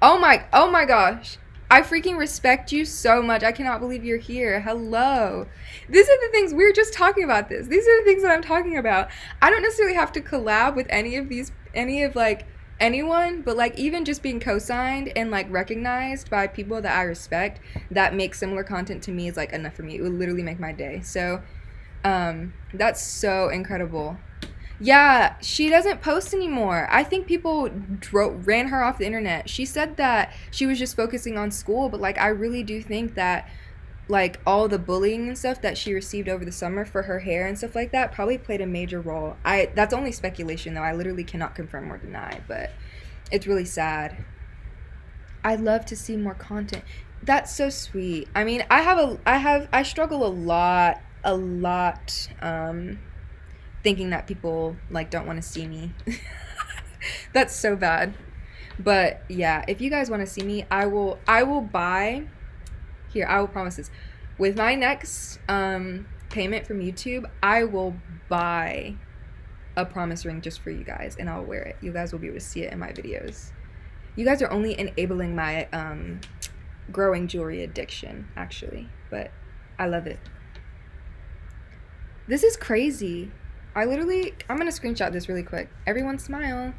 Oh my gosh. I freaking respect you so much. I cannot believe you're here. Hello. These are the things, we were just talking about this. These are the things that I'm talking about. I don't necessarily have to collab with any of like anyone, but like even just being co-signed and like recognized by people that I respect that make similar content to me is like enough for me. It would literally make my day. So that's so incredible. Yeah, she doesn't post anymore. I think people ran her off the internet. She said that she was just focusing on school, but like I really do think that like all the bullying and stuff that she received over the summer for her hair and stuff like that probably played a major role. That's only speculation though. I literally cannot confirm or deny, but it's really sad. I'd love to see more content. That's so sweet. I mean, I struggle a lot thinking that people like don't want to see me. That's so bad. But yeah, if you guys want to see me, I will buy, here, I will promise this, with my next payment from YouTube, I will buy a promise ring just for you guys, and I'll wear it. You guys will be able to see it in my videos. You guys are only enabling my growing jewelry addiction, actually, but I love it. This is crazy. I'm gonna screenshot this really quick. Everyone smile.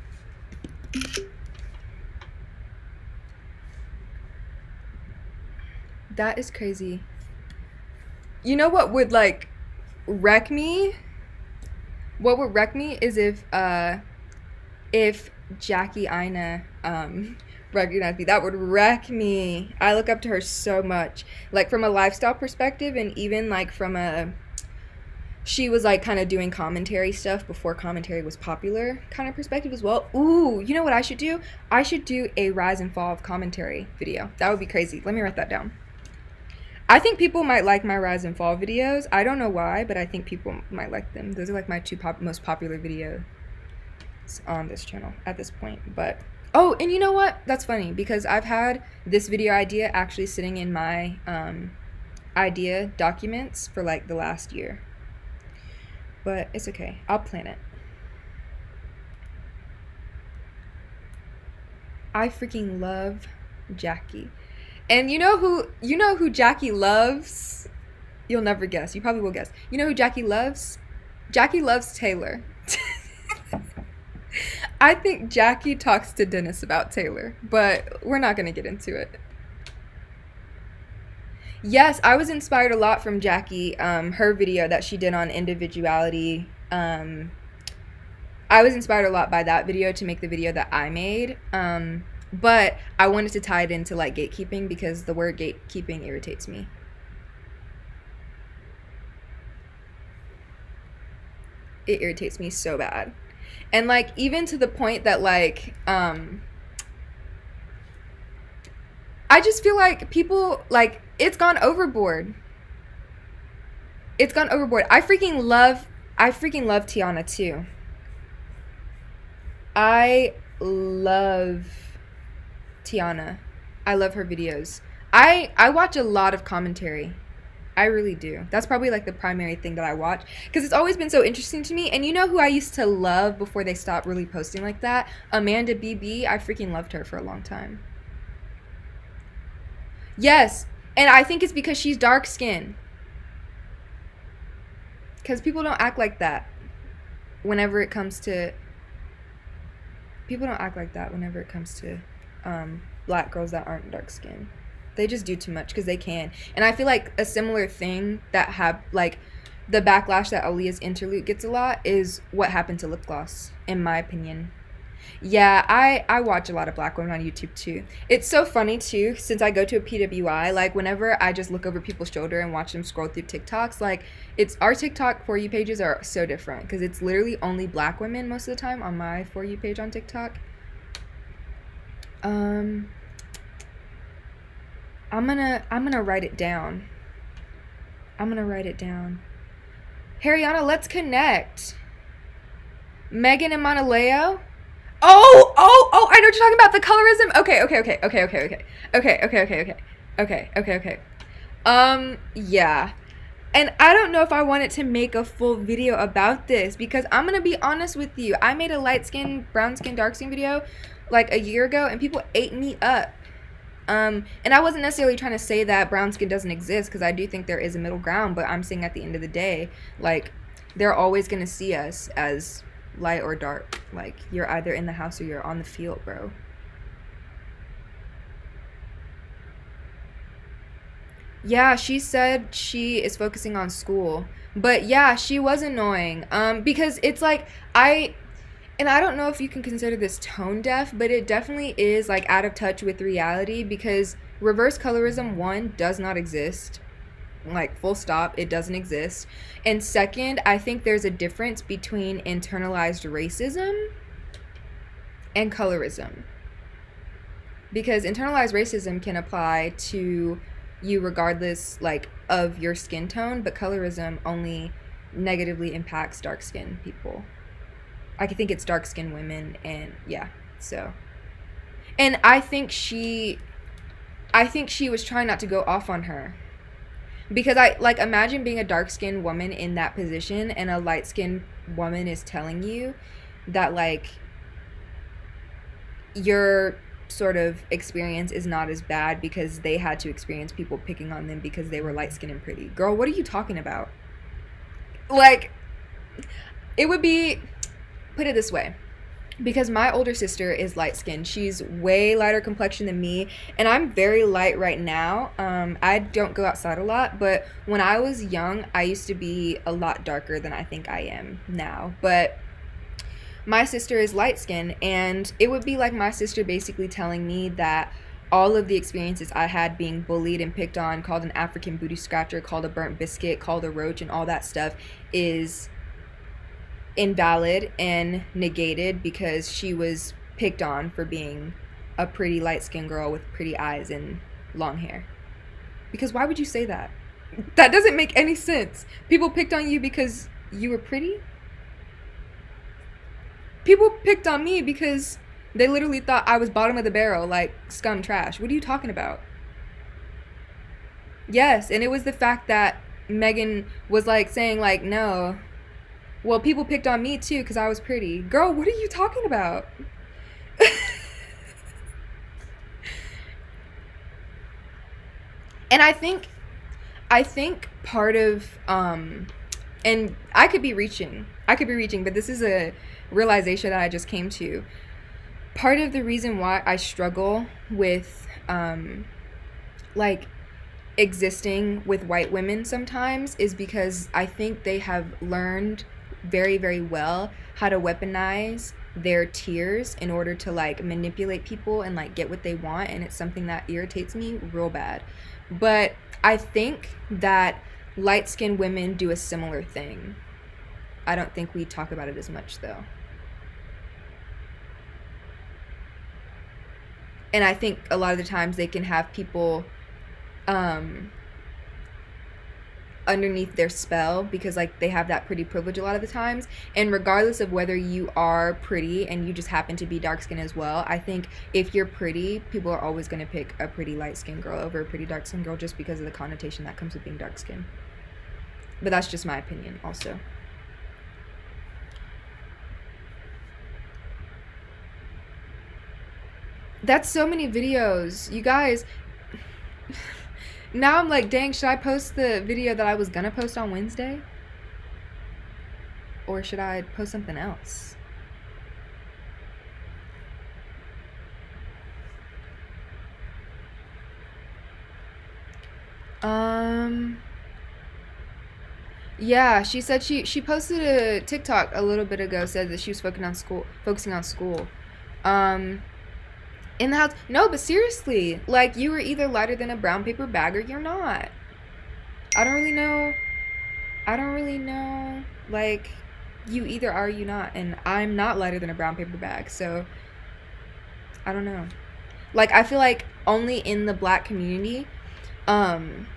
That is crazy. You know what would like wreck me? What would wreck me is if Jackie Aina recognized me. That would wreck me. I look up to her so much. Like from a lifestyle perspective and even like from a she was like kind of doing commentary stuff before commentary was popular kind of perspective as well. Ooh, you know what I should do? I should do a rise and fall of commentary video. That would be crazy. Let me write that down. I think people might like my rise and fall videos. I don't know why, but I think people might like them. Those are like my two most popular videos on this channel at this point. But oh, and you know what? That's funny because I've had this video idea actually sitting in my idea documents for like the last year. But it's okay. I'll plan it. I freaking love Jackie. And you know who Jackie loves? You'll never guess. You probably will guess. You know who Jackie loves? Jackie loves Taylor. I think Jackie talks to Dennis about Taylor, but we're not going to get into it. Yes, I was inspired a lot from Jackie, her video that she did on individuality. I was inspired a lot by that video to make the video that I made. But I wanted to tie it into like gatekeeping because the word gatekeeping irritates me. It irritates me so bad. And like even to the point that like I just feel like people like it's gone overboard. It's gone overboard. I freaking love Tiana too. I love Tiana. I love her videos. I watch a lot of commentary. I really do. That's probably like the primary thing that I watch because it's always been so interesting to me. And you know who I used to love before they stopped really posting like that? Amanda BB. I freaking loved her for a long time. Yes, and I think it's because she's dark skinned. Because people don't act like that whenever it comes to black girls that aren't dark skinned. They just do too much because they can. And I feel like a similar thing that like the backlash that Aaliyah's interlude gets a lot is what happened to lip gloss, in my opinion. Yeah, I watch a lot of black women on YouTube too. It's so funny too, since I go to a PWI, like whenever I just look over people's shoulder and watch them scroll through TikToks, like it's our TikTok For You pages are so different because it's literally only black women most of the time on my For You page on TikTok. I'm gonna write it down. Harriana, let's connect. Megan and Monaleo. Oh, I know what you're talking about. The colorism. Okay. Yeah. And I don't know if I wanted to make a full video about this because I'm going to be honest with you. I made a light skin, brown skin, dark skin video like a year ago and people ate me up. And I wasn't necessarily trying to say that brown skin doesn't exist because I do think there is a middle ground, but I'm saying at the end of the day, like they're always going to see us as light or dark. Like you're either in the house or you're on the field, bro. Yeah, she said she is focusing on school. But yeah, she was annoying. Because it's like I don't know if you can consider this tone deaf, but it definitely is like out of touch with reality because reverse colorism, one, does not exist. Like full stop, it doesn't exist. And second, I think there's a difference between internalized racism and colorism. Because internalized racism can apply to you regardless like of your skin tone, but colorism only negatively impacts dark skinned people. I think it's dark skinned women and yeah, so. And I think she was trying not to go off on her. Because I like imagine being a dark-skinned woman in that position and a light-skinned woman is telling you that like your sort of experience is not as bad because they had to experience people picking on them because they were light-skinned and pretty. Girl, what are you talking about? Like it would be, put it this way, because my older sister is light skinned. She's way lighter complexion than me, and I'm very light right now. I don't go outside a lot, but when I was young, I used to be a lot darker than I think I am now. But my sister is light skinned, and it would be like my sister basically telling me that all of the experiences I had being bullied and picked on, called an African booty scratcher, called a burnt biscuit, called a roach, and all that stuff is invalid and negated because she was picked on for being a pretty light skinned girl with pretty eyes and long hair. Because why would you say that? That doesn't make any sense. People picked on you because you were pretty? People picked on me because they literally thought I was bottom of the barrel, like scum trash. What are you talking about? Yes, and it was the fact that Megan was like saying like, no, well, people picked on me too because I was pretty. Girl, what are you talking about? And I think part of and I could be reaching, but this is a realization that I just came to. Part of the reason why I struggle with like existing with white women sometimes is because I think they have learned very, very well how to weaponize their tears in order to like manipulate people and like get what they want, and it's something that irritates me real bad. But I think that light-skinned women do a similar thing. I don't think we talk about it as much though. And I think a lot of the times they can have people um underneath their spell because like they have that pretty privilege a lot of the times, and regardless of whether you are pretty and you just happen to be dark skinned as well, I think if you're pretty, people are always going to pick a pretty light skinned girl over a pretty dark skinned girl just because of the connotation that comes with being dark skinned. But that's just my opinion also. That's so many videos, you guys. Now I'm like, dang, should I post the video that I was gonna post on Wednesday? Or should I post something else? Um, yeah, she said she posted a TikTok a little bit ago, said that she was focusing on school. Um, in the house. No, but seriously, like you were either lighter than a brown paper bag or you're not. I don't really know. I don't really know. Like, you either are or you not, and I'm not lighter than a brown paper bag, so I don't know. Like, I feel like only in the black community, um,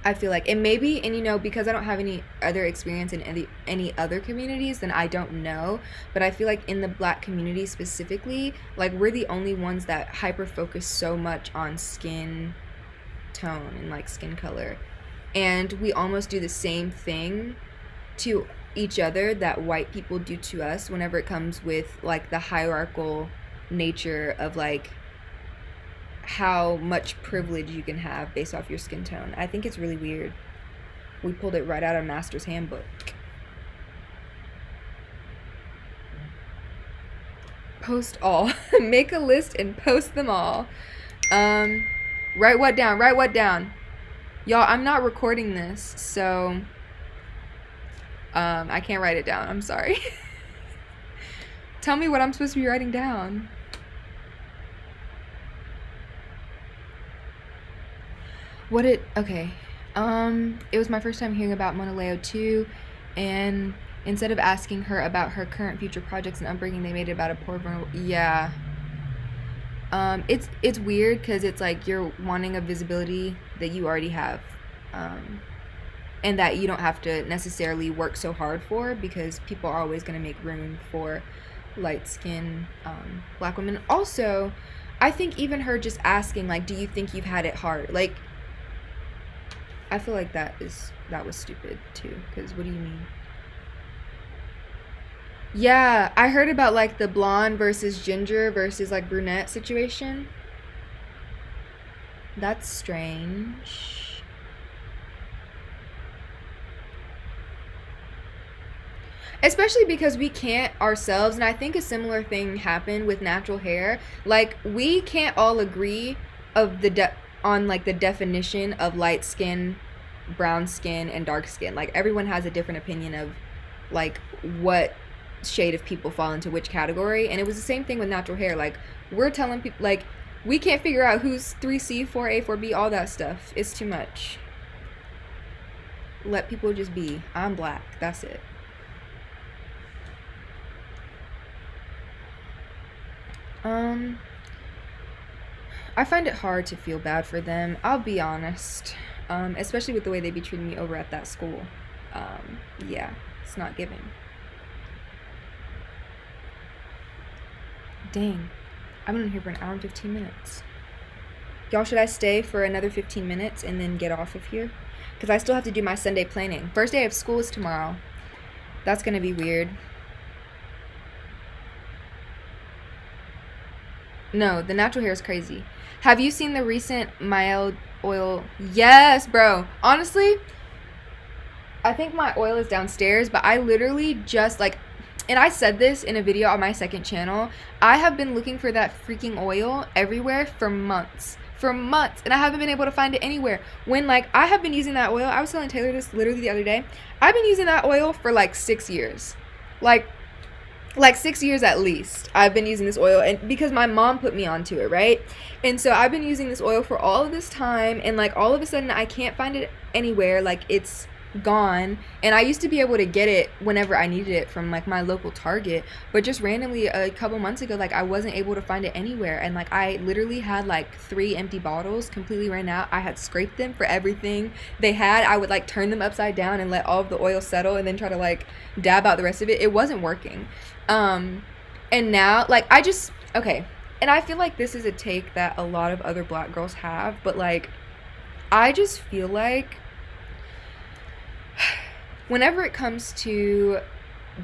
I feel like, and maybe, and you know, because I don't have any other experience in any other communities, then I don't know. But I feel like in the black community specifically, like we're the only ones that hyper focus so much on skin tone and like skin color, and we almost do the same thing to each other that white people do to us whenever it comes with like the hierarchical nature of like how much privilege you can have based off your skin tone. I think it's really weird. We pulled it right out of Master's Handbook. Post all. Make a list and post them all. Write what down? Write what down? Y'all, I'm not recording this, so I can't write it down. I'm sorry. Tell me what I'm supposed to be writing down. Okay. It was my first time hearing about Mona Leo too, and instead of asking her about her current future projects and upbringing, they made it about a poor vulnerable. Yeah. It's weird because it's like you're wanting a visibility that you already have, and that you don't have to necessarily work so hard for, because people are always going to make room for light skin black women. Also, I think even her just asking like, do you think you've had it hard, like, I feel like that was stupid too, because what do you mean? Yeah, I heard about like the blonde versus ginger versus like brunette situation. That's strange. Especially because we can't ourselves, and I think a similar thing happened with natural hair. Like we can't all agree of on like the definition of light skin, brown skin, and dark skin. Like everyone has a different opinion of like what shade of people fall into which category, and it was the same thing with natural hair. Like we're telling people like we can't figure out who's 3C, 4A, 4B, all that stuff. It's too much. Let people just be. I'm black. That's it. I find it hard to feel bad for them. I'll be honest. Especially with the way they be treating me over at that school. Yeah, it's not giving. Dang. I've been in here for an hour and 15 minutes. Y'all, should I stay for another 15 minutes and then get off of here? Because I still have to do my Sunday planning. First day of school is tomorrow. That's going to be weird. No, the natural hair is crazy. Have you seen the recent mild oil? Yes, bro. Honestly, I think my oil is downstairs, but I literally just like, and I said this in a video on my second channel, I have been looking for that freaking oil everywhere for months. For months, and I haven't been able to find it anywhere. When like I have been using that oil, I was telling Taylor this literally the other day. I've been using that oil for like 6 years. Like 6 years at least. I've been using this oil, and because my mom put me onto it, right? And so I've been using this oil for all of this time, and like all of a sudden I can't find it anywhere. Like it's gone, and I used to be able to get it whenever I needed it from like my local Target, but just randomly a couple months ago, like I wasn't able to find it anywhere, and like I literally had like 3 empty bottles completely ran out. I had scraped them for everything they had. I would like turn them upside down and let all of the oil settle and then try to like dab out the rest of it. It wasn't working. And now like okay, and I feel like this is a take that a lot of other black girls have, but like I just feel like whenever it comes to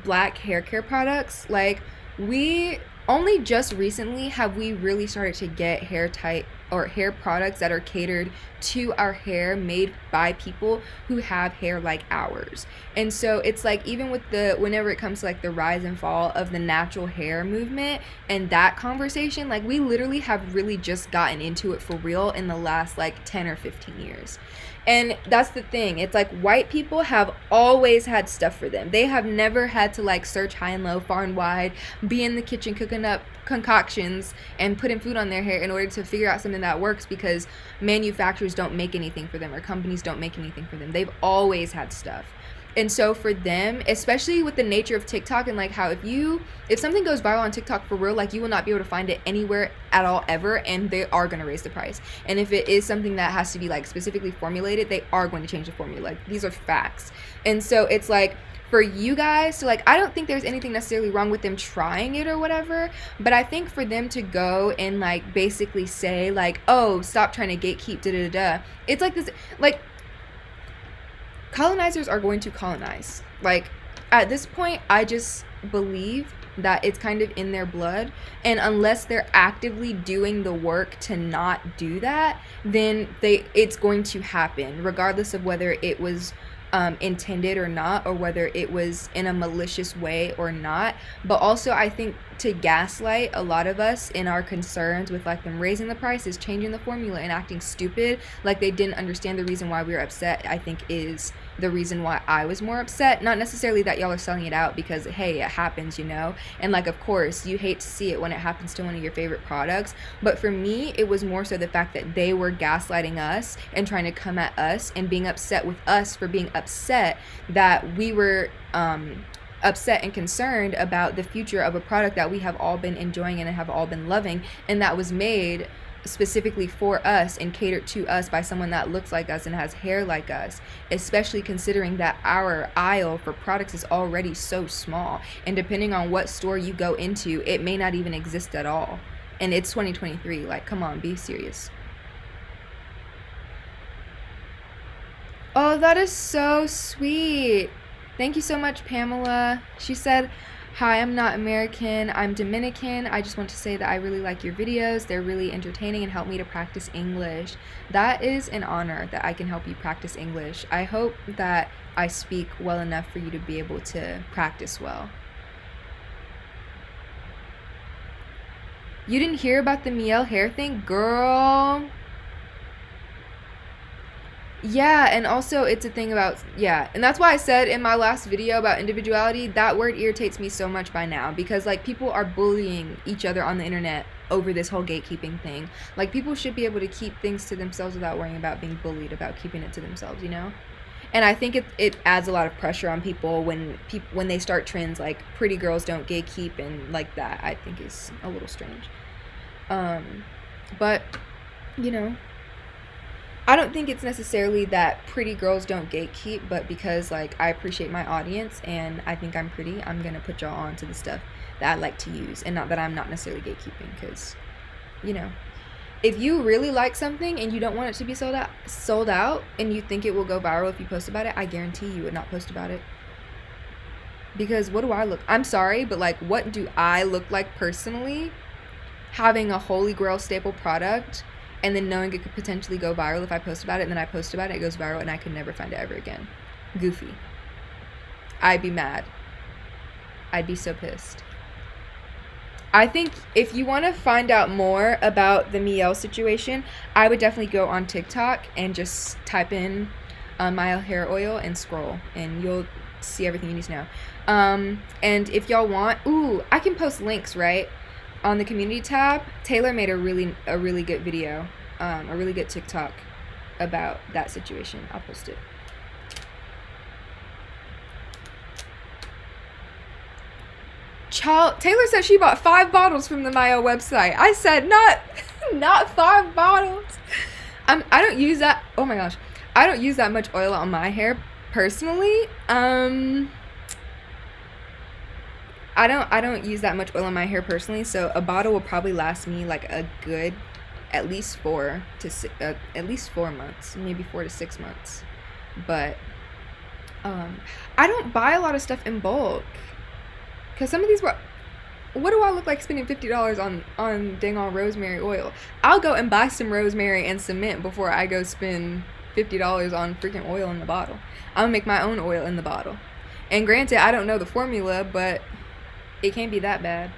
black hair care products, like we only just recently have we really started to get hair type or hair products that are catered to our hair, made by people who have hair like ours. And so it's like even with whenever it comes to like the rise and fall of the natural hair movement and that conversation, like we literally have really just gotten into it for real in the last like 10 or 15 years. And that's the thing. It's like white people have always had stuff for them. They have never had to like search high and low, far and wide, be in the kitchen cooking up concoctions and putting food on their hair in order to figure out something that works, because manufacturers don't make anything for them or companies don't make anything for them. They've always had stuff. And so for them, especially with the nature of TikTok and like how if something goes viral on TikTok for real, like you will not be able to find it anywhere at all ever, and they are going to raise the price. And if it is something that has to be like specifically formulated, they are going to change the formula. Like these are facts. And so it's like for you guys to like, I don't think there's anything necessarily wrong with them trying it or whatever, but I think for them to go and like basically say like, oh, stop trying to gatekeep, da da da, it's like this, like colonizers are going to colonize. Like at this point, I just believe that it's kind of in their blood, and unless they're actively doing the work to not do that, then it's going to happen regardless of whether it was intended or not, or whether it was in a malicious way or not. But also I think to gaslight a lot of us in our concerns with like them raising the prices, changing the formula, and acting stupid like they didn't understand the reason why we were upset, I think is the reason why I was more upset. Not necessarily that y'all are selling it out, because hey, it happens, you know, and like of course you hate to see it when it happens to one of your favorite products, but for me it was more so the fact that they were gaslighting us and trying to come at us and being upset with us for being upset that we were upset and concerned about the future of a product that we have all been enjoying and have all been loving, and that was made specifically for us and catered to us by someone that looks like us and has hair like us, especially considering that our aisle for products is already so small, and depending on what store you go into, it may not even exist at all, and it's 2023. Like, come on, be serious. Oh, that is so sweet. Thank you so much, Pamela. She said, Hi, I'm not American. I'm Dominican. I just want to say that I really like your videos. They're really entertaining and help me to practice English. That is an honor that I can help you practice English. I hope that I speak well enough for you to be able to practice well. You didn't hear about the Miel hair thing? Girl. Yeah, and also it's a thing about, yeah, and that's why I said in my last video about individuality, that word irritates me so much by now because like people are bullying each other on the internet over this whole gatekeeping thing. Like people should be able to keep things to themselves without worrying about being bullied about keeping it to themselves, you know? And I think it adds a lot of pressure on people when they start trends like pretty girls don't gatekeep and like that. I think is a little strange. But you know, I don't think it's necessarily that pretty girls don't gatekeep, but because like I appreciate my audience and I think I'm pretty, I'm gonna put y'all on to the stuff that I like to use, and not that I'm not necessarily gatekeeping, because you know, if you really like something and you don't want it to be sold out, and you think it will go viral if you post about it, I guarantee you would not post about it. Because what do I look? I'm sorry, but like, what do I look like personally? Having a holy grail staple product, and then knowing it could potentially go viral if I post about it, and then I post about it, it goes viral, and I could never find it ever again. Goofy. I'd be mad. I'd be so pissed. I think if you want to find out more about the Miel situation, I would definitely go on TikTok and just type in Miel hair oil and scroll, and you'll see everything you need to know. And if y'all want, I can post links, right? On the community tab, Taylor made a really good video, a really good TikTok about that situation. I'll post it. Taylor said she bought 5 bottles from the Miel website. I said not 5 bottles. I don't use that. Oh my gosh, I don't use that much oil on my hair personally. I don't use that much oil on my hair personally, so a bottle will probably last me like a good at least 4 months, maybe 4 to 6 months. But I don't buy a lot of stuff in bulk, because some of these what do I look like spending $50 on dang on rosemary oil? I'll go and buy some rosemary and cement before I go spend $50 on freaking oil in the bottle. I'll make my own oil in the bottle. And granted, I don't know the formula, but it can't be that bad.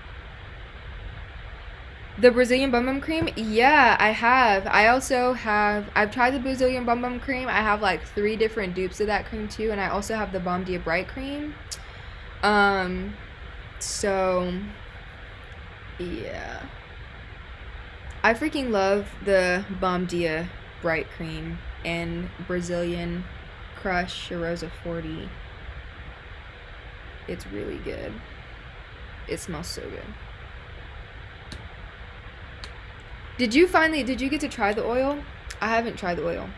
The Brazilian Bum Bum Cream? Yeah, I have. I've tried the Brazilian Bum Bum Cream. I have like 3 different dupes of that cream too, and I also have the Balm Dia Bright Cream. So yeah. I freaking love the Balm Dia Bright Cream and Brazilian Crush Cheirosa 40. It's really good. It smells so good. Did you get to try the oil? I haven't tried the oil.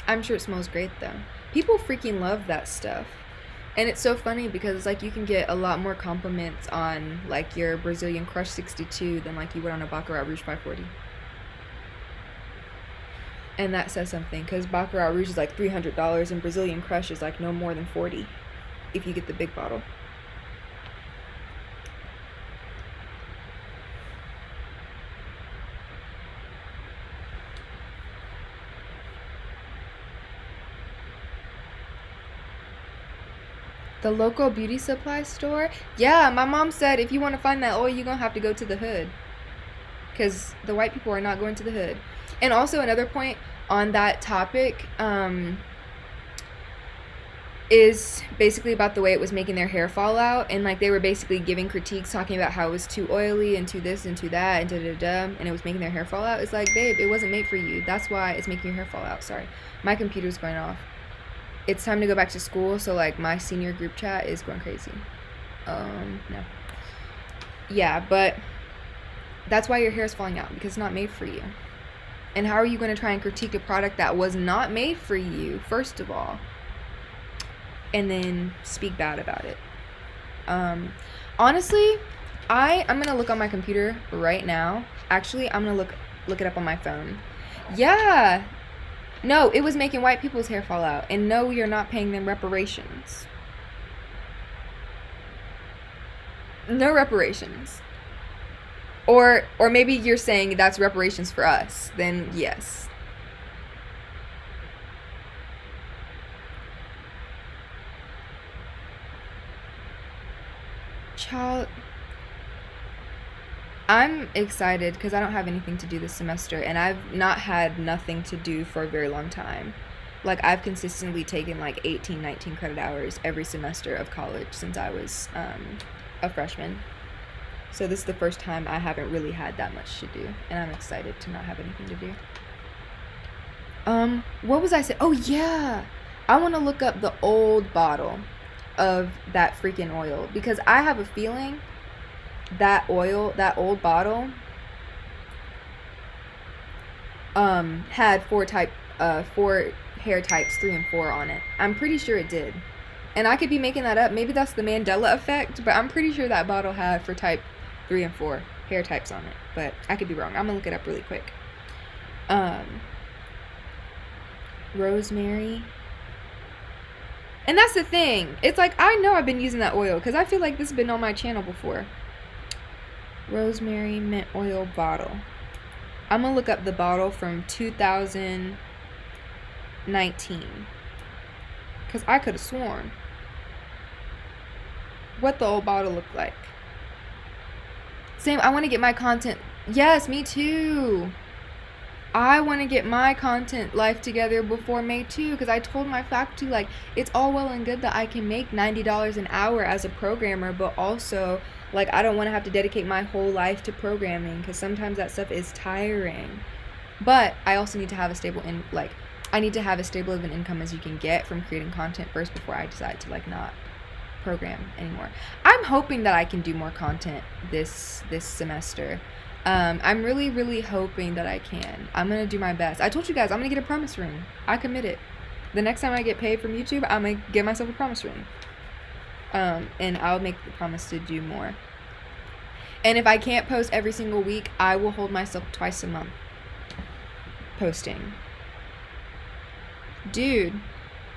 I'm sure it smells great though. People freaking love that stuff. And it's so funny because it's like you can get a lot more compliments on like your Brazilian Crush 62 than like you would on a Baccarat Rouge 540. And that says something, because Baccarat Rouge is like $300 and Brazilian Crush is like no more than $40 if you get the big bottle. The local beauty supply store? Yeah, my mom said if you want to find that oil, you're going to have to go to the hood. Because the white people are not going to the hood. And also another point on that topic is basically about the way it was making their hair fall out. And like they were basically giving critiques talking about how it was too oily and too this and too that and da-da-da. And it was making their hair fall out. It's like, babe, it wasn't made for you. That's why it's making your hair fall out. Sorry. My computer's going off. It's time to go back to school, so like my senior group chat is going crazy. No. Yeah, but that's why your hair is falling out, because it's not made for you. And how are you going to try and critique a product that was not made for you, first of all, and then speak bad about it? Honestly, I'm going to look on my computer right now. Actually, I'm going to look it up on my phone. Yeah. No, it was making white people's hair fall out. And no, you're not paying them reparations. No reparations. Or maybe you're saying that's reparations for us. Then yes. Child, I'm excited because I don't have anything to do this semester, and I've not had nothing to do for a very long time. Like, I've consistently taken like 18, 19 credit hours every semester of college since I was a freshman. So this is the first time I haven't really had that much to do, and I'm excited to not have anything to do. What was I saying? Oh yeah, I want to look up the old bottle of that freaking oil because I have a feeling that oil, that old bottle, had four hair types 3 and 4 on it. I'm pretty sure it did. And I could be making that up. Maybe that's the Mandela effect, but I'm pretty sure that bottle had for type 3 and 4 hair types on it. But I could be wrong. I'm gonna look it up really quick. Rosemary. And that's the thing. It's like, I know I've been using that oil because I feel like this has been on my channel before. Rosemary mint oil bottle. I'm gonna look up the bottle from 2019 because I could have sworn what the old bottle looked like. Same, I want to get my content. Yes, me too. I want to get my content life together before May 2 because I told my faculty, like, it's all well and good that I can make $90 an hour as a programmer, but also, like, I don't want to have to dedicate my whole life to programming because sometimes that stuff is tiring. But I also need to have a stable I need to have as stable of an income as you can get from creating content first before I decide to, like, not program anymore. I'm hoping that I can do more content this semester. I'm really, really hoping that I can. I'm gonna do my best. I told you guys I'm gonna get a promise ring. I committed. The next time I get paid from YouTube, I'm gonna get myself a promise ring. And I'll make the promise to do more. And if I can't post every single week, I will hold myself twice a month posting. Dude,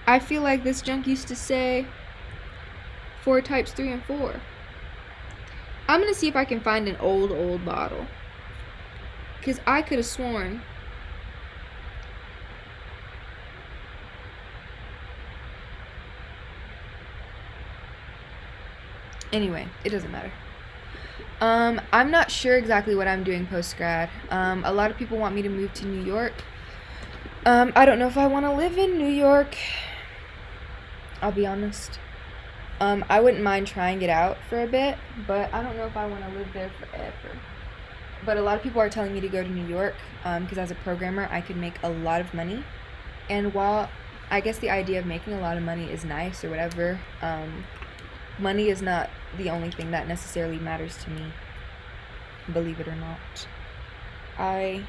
I feel like this junk used to say 4 types 3 and 4. I'm gonna see if I can find an old bottle. Because I could have sworn. Anyway, it doesn't matter. I'm not sure exactly what I'm doing post-grad. A lot of people want me to move to New York. I don't know if I want to live in New York. I'll be honest. I wouldn't mind trying it out for a bit, but I don't know if I want to live there forever. But a lot of people are telling me to go to New York because as a programmer, I could make a lot of money. And while I guess the idea of making a lot of money is nice or whatever, money is not the only thing that necessarily matters to me, believe it or not. I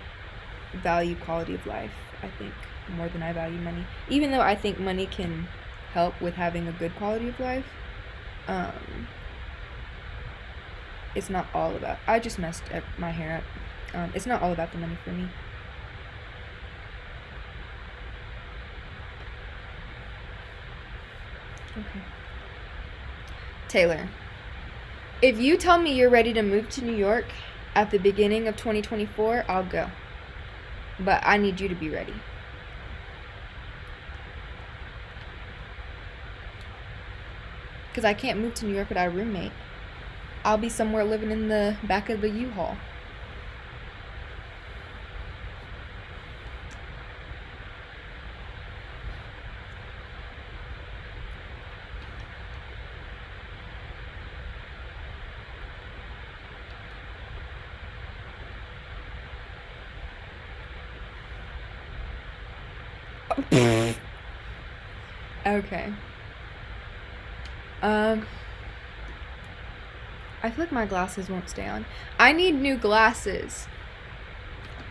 value quality of life, I think, more than I value money. Even though I think money can help with having a good quality of life, it's not all about, I just messed my hair up. It's not all about the money for me. Okay. Taylor, if you tell me you're ready to move to New York at the beginning of 2024, I'll go. But I need you to be ready. Because I can't move to New York without a roommate. I'll be somewhere living in the back of the U-Haul. Okay. I feel like my glasses won't stay on. I need new glasses.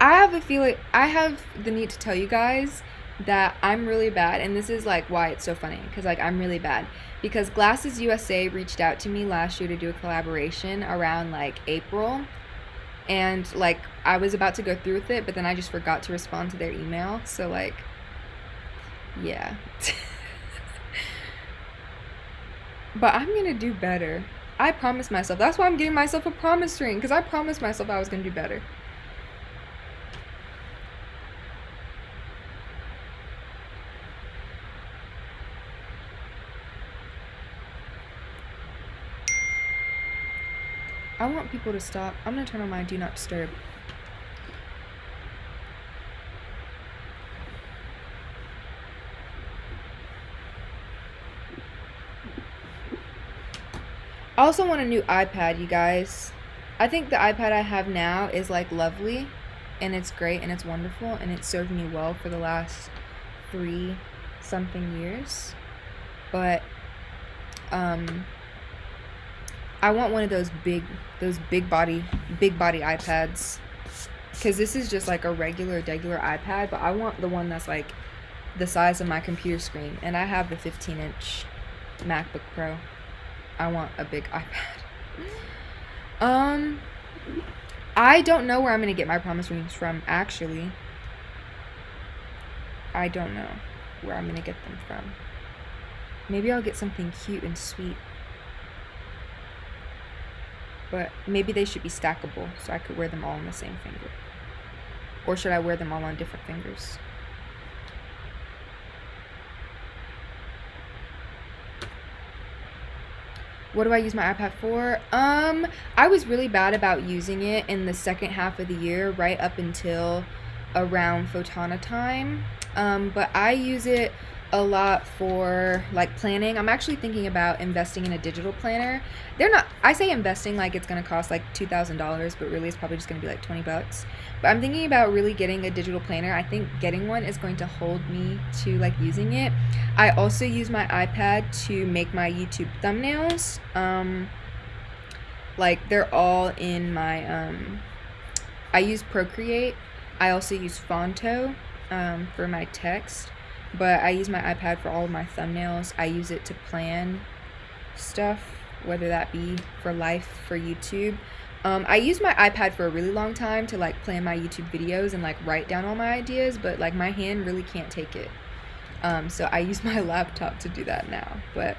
I have a feeling, I have the need to tell you guys that I'm really bad, and this is like why it's so funny, because like I'm really bad. Because Glasses USA reached out to me last year to do a collaboration around like April, and like I was about to go through with it, but then I just forgot to respond to their email, so like, yeah. But I'm gonna do better. I promised myself. That's why I'm getting myself a promise ring, because I promised myself I was going to do better. I want people to stop. I'm going to turn on my do not disturb. I also want a new iPad, you guys. I think the iPad I have now is like lovely, and it's great, and it's wonderful, and it's served me well for the last 3 something years. But I want one of those big body iPads, because this is just like a regular iPad, but I want the one that's like the size of my computer screen, and I have the 15-inch MacBook Pro. I want a big iPad. I don't know where I'm gonna get my promise rings from, actually. I don't know where I'm gonna get them from. Maybe I'll get something cute and sweet. But maybe they should be stackable so I could wear them all on the same finger. Or should I wear them all on different fingers? What do I use my iPad for? I was really bad about using it in the second half of the year, right up until around Photona time. But I use it a lot for like planning. I'm actually thinking about investing in a digital planner. I say investing like it's gonna cost like $2,000, but really it's probably just gonna be like 20 bucks. But I'm thinking about really getting a digital planner. I think getting one is going to hold me to like using it. I also use my iPad to make my YouTube thumbnails. Like they're all in my I use Procreate. I also use Fonto for my text, but I use my iPad for all of my thumbnails. I use it to plan stuff, whether that be for life, for YouTube. I used my iPad for a really long time to like plan my YouTube videos and like write down all my ideas, but like my hand really can't take it. So I use my laptop to do that now. But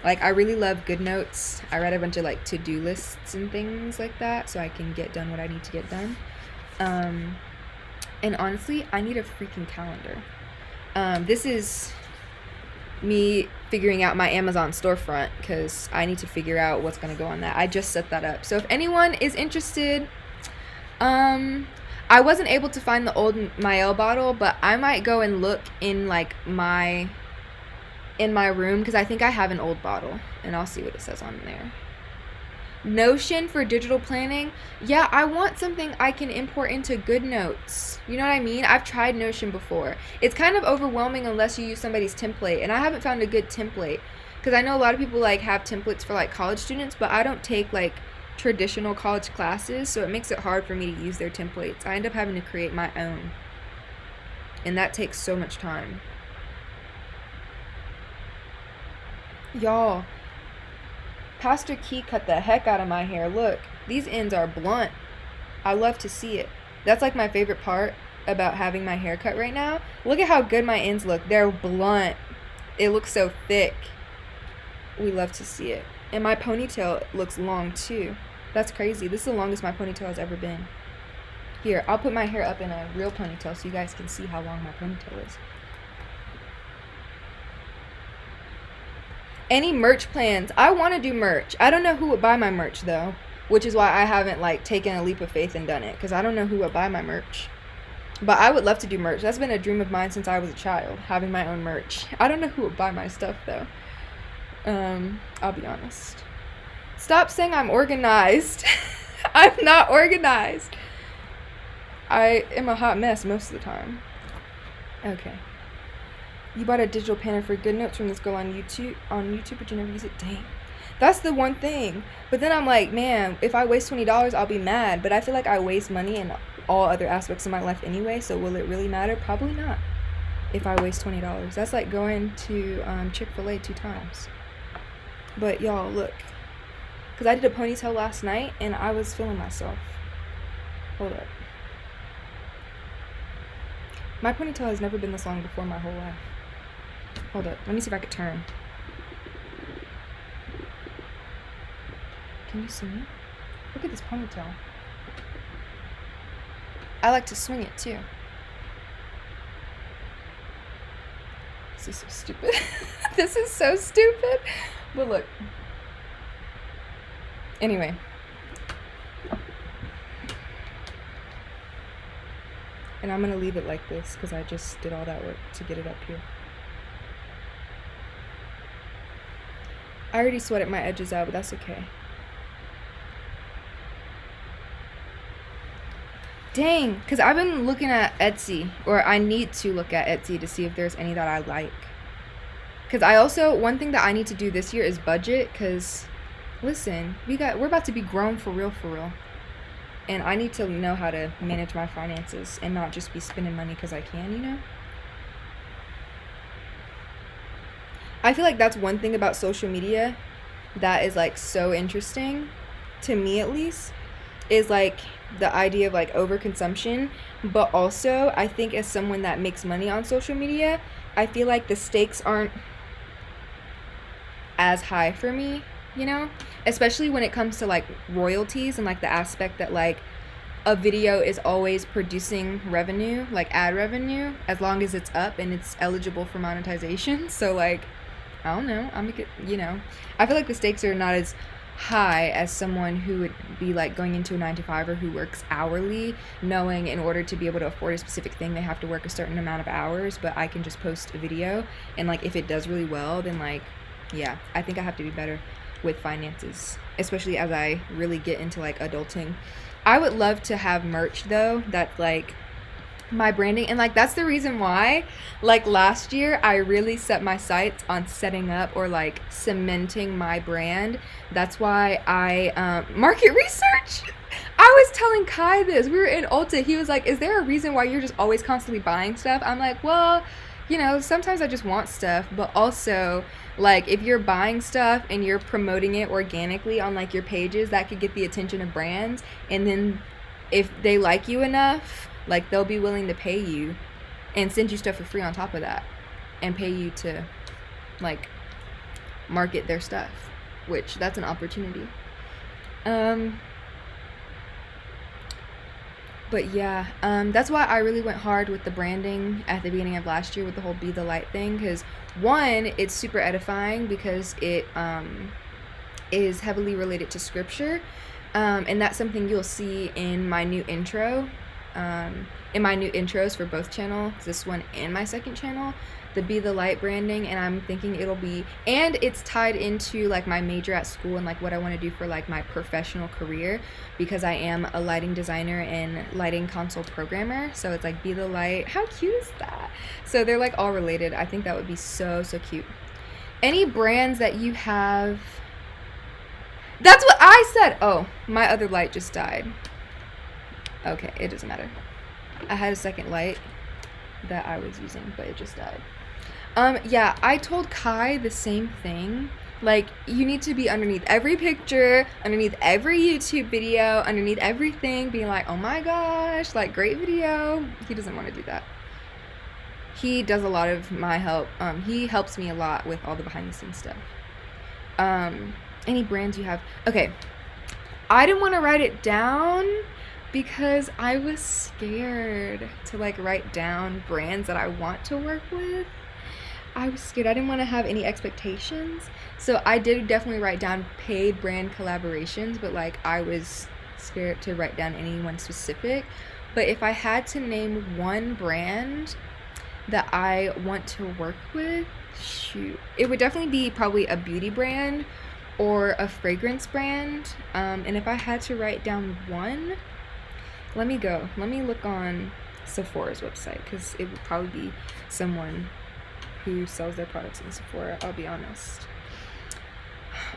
like I really love GoodNotes. I write a bunch of like to-do lists and things like that so I can get done what I need to get done. And honestly, I need a freaking calendar. This is me figuring out my Amazon storefront because I need to figure out what's going to go on that. I just set that up. So if anyone is interested, I wasn't able to find the old Mael bottle, but I might go and look in like in my room because I think I have an old bottle, and I'll see what it says on there. Notion for digital planning. Yeah, I want something I can import into GoodNotes. You know what I mean? I've tried Notion before. It's kind of overwhelming unless you use somebody's template, and I haven't found a good template because I know a lot of people like have templates for like college students, but I don't take like traditional college classes, so it makes it hard for me to use their templates. I end up having to create my own, and that takes so much time. Y'all, Pastor Key cut the heck out of my hair. Look, these ends are blunt. I love to see it. That's like my favorite part about having my hair cut right now. Look at how good my ends look. They're blunt. It looks so thick. We love to see it. And my ponytail looks long too. That's crazy. This is the longest my ponytail has ever been. Here, I'll put my hair up in a real ponytail so you guys can see how long my ponytail is. Any merch plans? I want to do merch. I don't know who would buy my merch though, which is why I haven't like taken a leap of faith and done it, because I don't know who would buy my merch. But I would love to do merch. That's been a dream of mine since I was a child, having my own merch. I don't know who would buy my stuff though. I'll be honest. Stop saying I'm organized. I'm not organized. I am a hot mess most of the time. Okay. You bought a digital planner for GoodNotes from this girl on YouTube, but you never use it. Dang. That's the one thing. But then I'm like, man, if I waste $20, I'll be mad. But I feel like I waste money in all other aspects of my life anyway, so will it really matter? Probably not if I waste $20. That's like going to Chick-fil-A 2 times. But y'all, look. Because I did a ponytail last night, and I was feeling myself. Hold up. My ponytail has never been this long before in my whole life. Hold up. Let me see if I could turn. Can you see me? Look at this ponytail. I like to swing it too. This is so stupid. This is so stupid. But look. Anyway. And I'm gonna leave it like this because I just did all that work to get it up here. I already sweated my edges out, but that's okay. Dang, because I've been looking at Etsy, or I need to look at Etsy to see if there's any that I like. Because I also, one thing that I need to do this year is budget, because, listen, we're about to be grown for real. And I need to know how to manage my finances and not just be spending money because I can, you know? I feel like that's one thing about social media that is like so interesting, to me at least, is like the idea of like overconsumption. But also I think as someone that makes money on social media, I feel like the stakes aren't as high for me, you know, especially when it comes to like royalties and like the aspect that like a video is always producing revenue, like ad revenue, as long as it's up and it's eligible for monetization. So like, I don't know, you know, I feel like the stakes are not as high as someone who would be like going into a 9 to 5 or who works hourly, knowing in order to be able to afford a specific thing they have to work a certain amount of hours. But I can just post a video, and like if it does really well, then like, yeah, I think I have to be better with finances, especially as I really get into like adulting. I would love to have merch though that's like my branding, and like that's the reason why like last year I really set my sights on setting up or like cementing my brand. That's why I market research. I was telling Kai this, we were in Ulta, he was like, is there a reason why you're just always constantly buying stuff? I'm like, well, you know, sometimes I just want stuff, but also like if you're buying stuff and you're promoting it organically on like your pages, that could get the attention of brands, and then if they like you enough, like they'll be willing to pay you and send you stuff for free on top of that and pay you to like market their stuff, which that's an opportunity. But yeah, that's why I really went hard with the branding at the beginning of last year with the whole Be the Light thing, because one, it's super edifying because it is heavily related to scripture, and that's something you'll see in my new intro, in my new intros for both channels, this one and my second channel, the Be the Light branding. And I'm thinking it'll be, and it's tied into like my major at school and like what I want to do for like my professional career, because I am a lighting designer and lighting console programmer. So it's like Be the Light. How cute is that? So they're like all related. I think that would be so cute. Any brands that you have? That's what I said. Oh, my other light just died. Okay, it doesn't matter. I had a second light that I was using, but it just died. Yeah, I told Kai the same thing. Like, you need to be underneath every picture, underneath every YouTube video, underneath everything, being like, oh my gosh, like, great video. He doesn't want to do that. He does a lot of my help. He helps me a lot with all the behind the scenes stuff. Any brands you have? Okay, I didn't want to write it down because I was scared to like write down brands that I want to work with. I was scared. I didn't want to have any expectations. So I did definitely write down paid brand collaborations, but like I was scared to write down anyone specific. But if I had to name one brand that I want to work with, shoot, it would definitely be probably a beauty brand or a fragrance brand. And if I had to write down one, let me look on Sephora's website, because it would probably be someone who sells their products in Sephora, I'll be honest.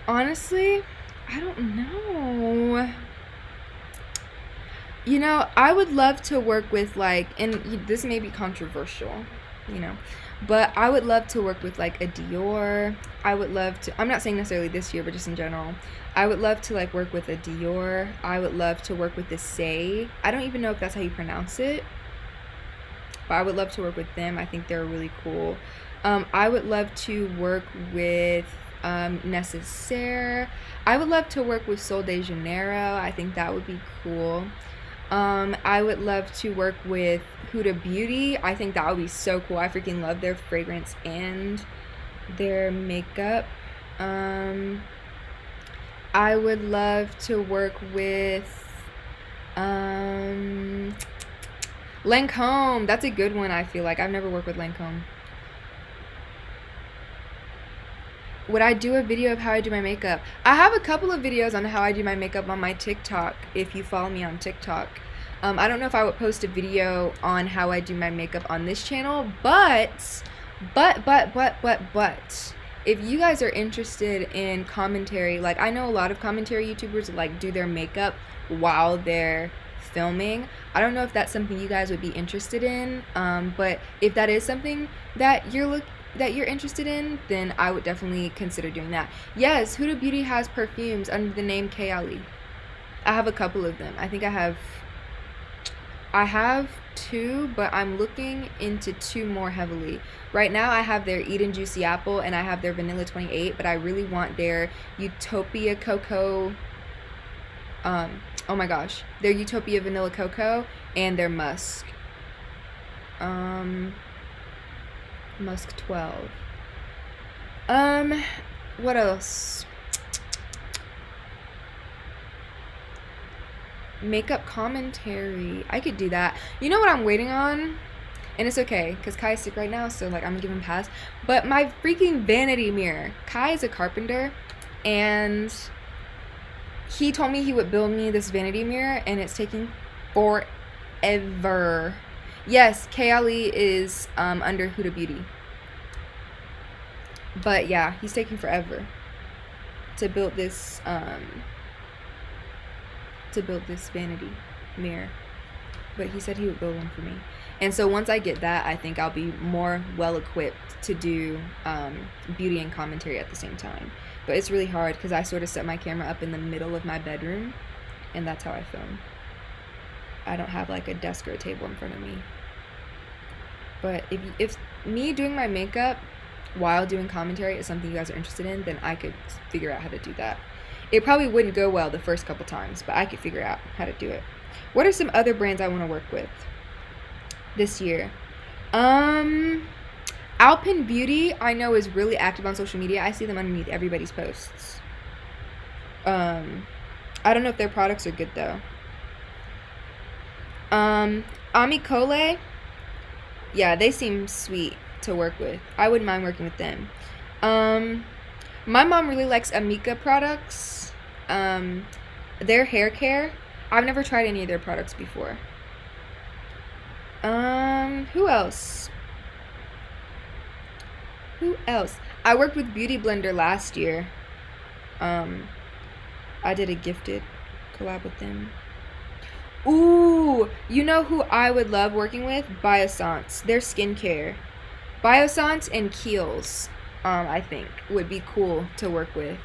Honestly, I don't know. You know, I would love to work with like, and this may be controversial, you know, but I would love to work with like a Dior. I would love to, I'm not saying necessarily this year, but just in general, I would love to like work with a Dior. I would love to work with the Say. I don't even know if that's how you pronounce it, but I would love to work with them. I think they're really cool. I would love to work with Necessaire. I would love to work with Sol de Janeiro. I think that would be cool. I would love to work with Huda Beauty. I think that would be so cool. I freaking love their fragrance and their makeup. I would love to work with Lancome. That's a good one, I feel like. I've never worked with Lancome. Would I do a video of how I do my makeup? I have a couple of videos on how I do my makeup on my TikTok, if you follow me on TikTok. I don't know if I would post a video on how I do my makeup on this channel, but, if you guys are interested in commentary, like I know a lot of commentary YouTubers like do their makeup while they're filming. I don't know if that's something you guys would be interested in, but if that is something that you're interested in, then I would definitely consider doing that. Yes, Huda Beauty has perfumes under the name Kayali. I have a couple of them. I think I have 2, but I'm looking into 2 more heavily. Right now I have their Eden Juicy Apple and I have their Vanilla 28, but I really want their Utopia Cocoa, oh my gosh, their Utopia Vanilla Cocoa and their Musk. Musk 12. What else? Makeup commentary. I could do that. You know what I'm waiting on? And it's okay, because Kai is sick right now, so like I'm gonna give him a pass. But my freaking vanity mirror. Kai is a carpenter, and he told me he would build me this vanity mirror, and it's taking forever. Yes, Kayali is under Huda Beauty. But yeah, he's taking forever to build this vanity mirror. But he said he would build one for me. And so once I get that, I think I'll be more well equipped to do beauty and commentary at the same time. But it's really hard because I sort of set my camera up in the middle of my bedroom, and that's how I film. I don't have like a desk or a table in front of me. But if me doing my makeup while doing commentary is something you guys are interested in, then I could figure out how to do that. It probably wouldn't go well the first couple times, but I could figure out how to do it. What are some other brands I want to work with this year? Alpen Beauty, I know, is really active on social media. I see them underneath everybody's posts. I don't know if their products are good though. Amicole, yeah, they seem sweet to work with. I wouldn't mind working with them. My mom really likes Amika products. Their hair care. I've never tried any of their products before. Who else? I worked with Beauty Blender last year. I did a gifted collab with them. Ooh, you know who I would love working with? Biossance. Their skincare. Biossance and Kiehl's, I think, would be cool to work with.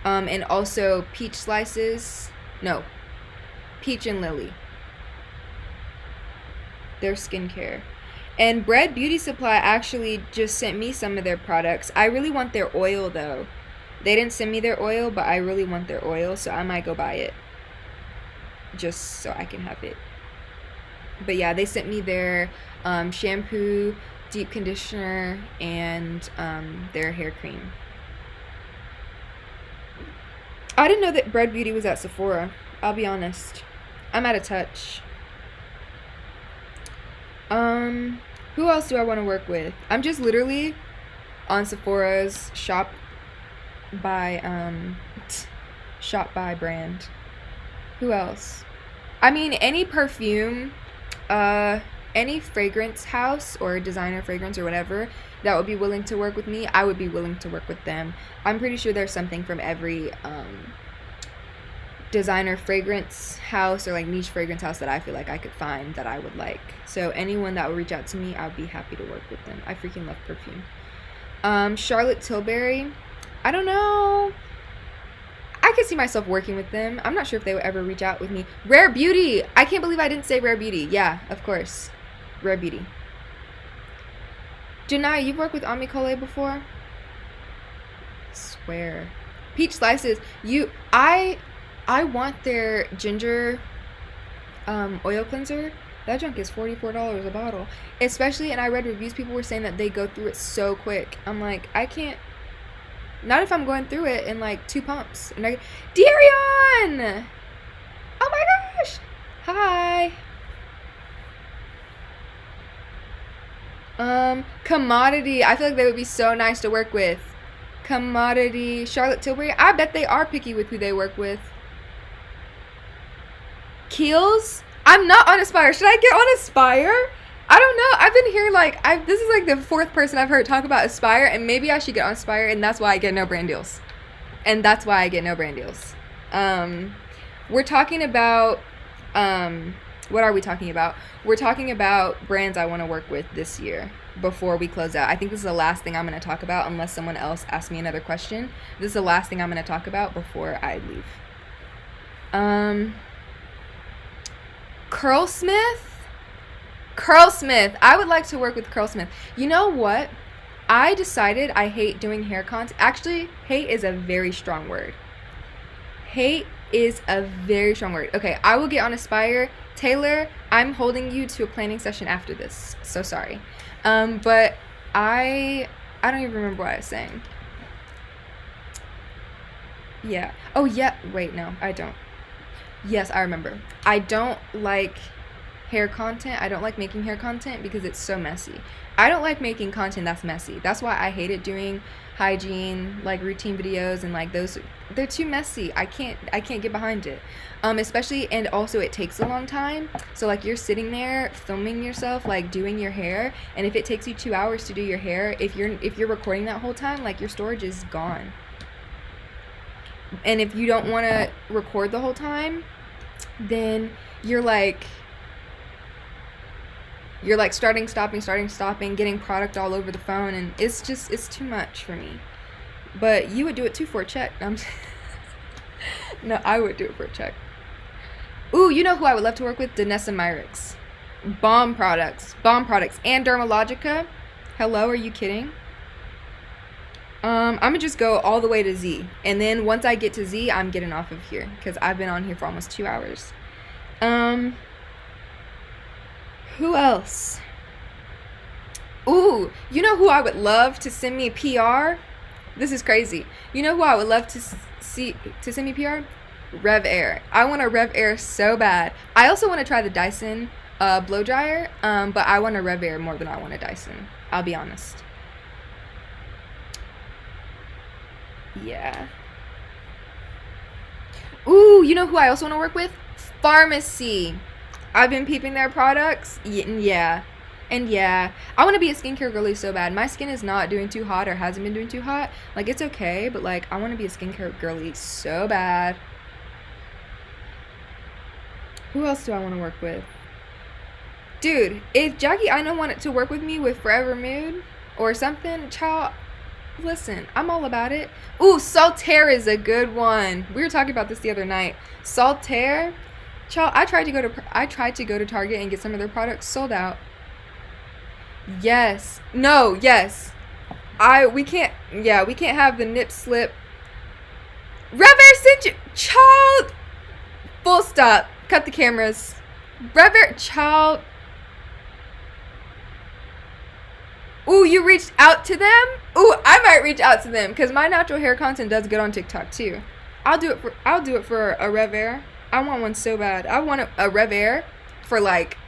And also Peach Slices. No. Peach and Lily. Their skincare. And Bread Beauty Supply actually just sent me some of their products. I really want their oil though. They didn't send me their oil, but I really want their oil, so I might go buy it. Just so I can have it. But yeah, they sent me their shampoo, deep conditioner, and their hair cream. I didn't know that Bread Beauty was at Sephora. I'll be honest. I'm out of touch. Who else do I want to work with? I'm just literally on Sephora's shop by brand. Who else? I mean, any perfume, any fragrance house or designer fragrance or whatever that would be willing to work with me, I would be willing to work with them. I'm pretty sure there's something from every designer fragrance house or like niche fragrance house that I feel like I could find that I would like. So anyone that would reach out to me, I would be happy to work with them. I freaking love perfume. Charlotte Tilbury, I don't know. I could see myself working with them. I'm not sure if they would ever reach out with me. Rare Beauty. I can't believe I didn't say Rare Beauty. Yeah, of course. Rare Beauty. Janai, you've worked with Amicole before? Swear. Peach slices. I want their ginger oil cleanser. That junk is $44 a bottle. Especially, and I read reviews, people were saying that they go through it so quick. I'm like, I can't. Not if I'm going through it in like 2 pumps. And Darion! Oh my gosh! Hi. Commodity. I feel like they would be so nice to work with. Commodity. Charlotte Tilbury. I bet they are picky with who they work with. Kiehl's. I'm not on Aspire. Should I get on Aspire? I don't know. I've been here like this is like the 4th person I've heard talk about Aspire, and maybe I should get on Aspire, and that's why I get no brand deals. We're talking about what are we talking about? We're talking about brands I want to work with this year before we close out. I think this is the last thing I'm going to talk about unless someone else asks me another question. This is the last thing I'm going to talk about before I leave. Curlsmith. I would like to work with Curlsmith. You know what? I decided I hate doing hair content. Actually, hate is a very strong word. Hate is a very strong word. Okay, I will get on Aspire. Taylor, I'm holding you to a planning session after this. So sorry. But I don't even remember what I was saying. Yeah. Oh, yeah. Wait, no, I don't. Yes, I remember. I don't like hair content. I don't like making hair content because it's so messy. I don't like making content that's messy. That's why I hated doing hygiene, like routine videos and like those. They're too messy. I can't get behind it. Especially, and also it takes a long time. So like you're sitting there filming yourself, like doing your hair, and if it takes you 2 hours to do your hair, if you're recording that whole time, like your storage is gone. And if you don't want to record the whole time, then you're like starting, stopping, getting product all over the phone, and it's too much for me. But you would do it too for a check. No, I would do it for a check. Ooh, you know who I would love to work with? Danessa Myricks. Bomb products, and Dermalogica. Hello, are you kidding? I'm gonna just go all the way to Z, and then once I get to Z, I'm getting off of here because I've been on here for almost 2 hours. Who else? Ooh, you know who I would love to send me PR? This is crazy. You know who I would love to send me PR? Rev Air. I want a Rev Air so bad. I also want to try the Dyson blow dryer, but I want a Rev Air more than I want a Dyson. I'll be honest. Yeah. Ooh, you know who I also want to work with? Pharmacy. I've been peeping their products. Yeah. And yeah, I want to be a skincare girly so bad. My skin is not doing too hot or hasn't been doing too hot. Like, it's okay, but like, I want to be a skincare girly so bad. Who else do I want to work with? Dude, if Jackie Aina wanted to work with me with Forever Mood or something, child, listen, I'm all about it. Ooh, Saltaire is a good one. We were talking about this the other night. Saltaire, child, I tried to go to Target and get some of their products, sold out. Yes. No, yes. We can't have the nip slip. Rev Air sent you, child. Full stop. Cut the cameras. Rev Air, child. Ooh, you reached out to them? Ooh, I might reach out to them because my natural hair content does good on TikTok too. I'll do it for a Rev Air. I want one so bad. I want a Rev Air for like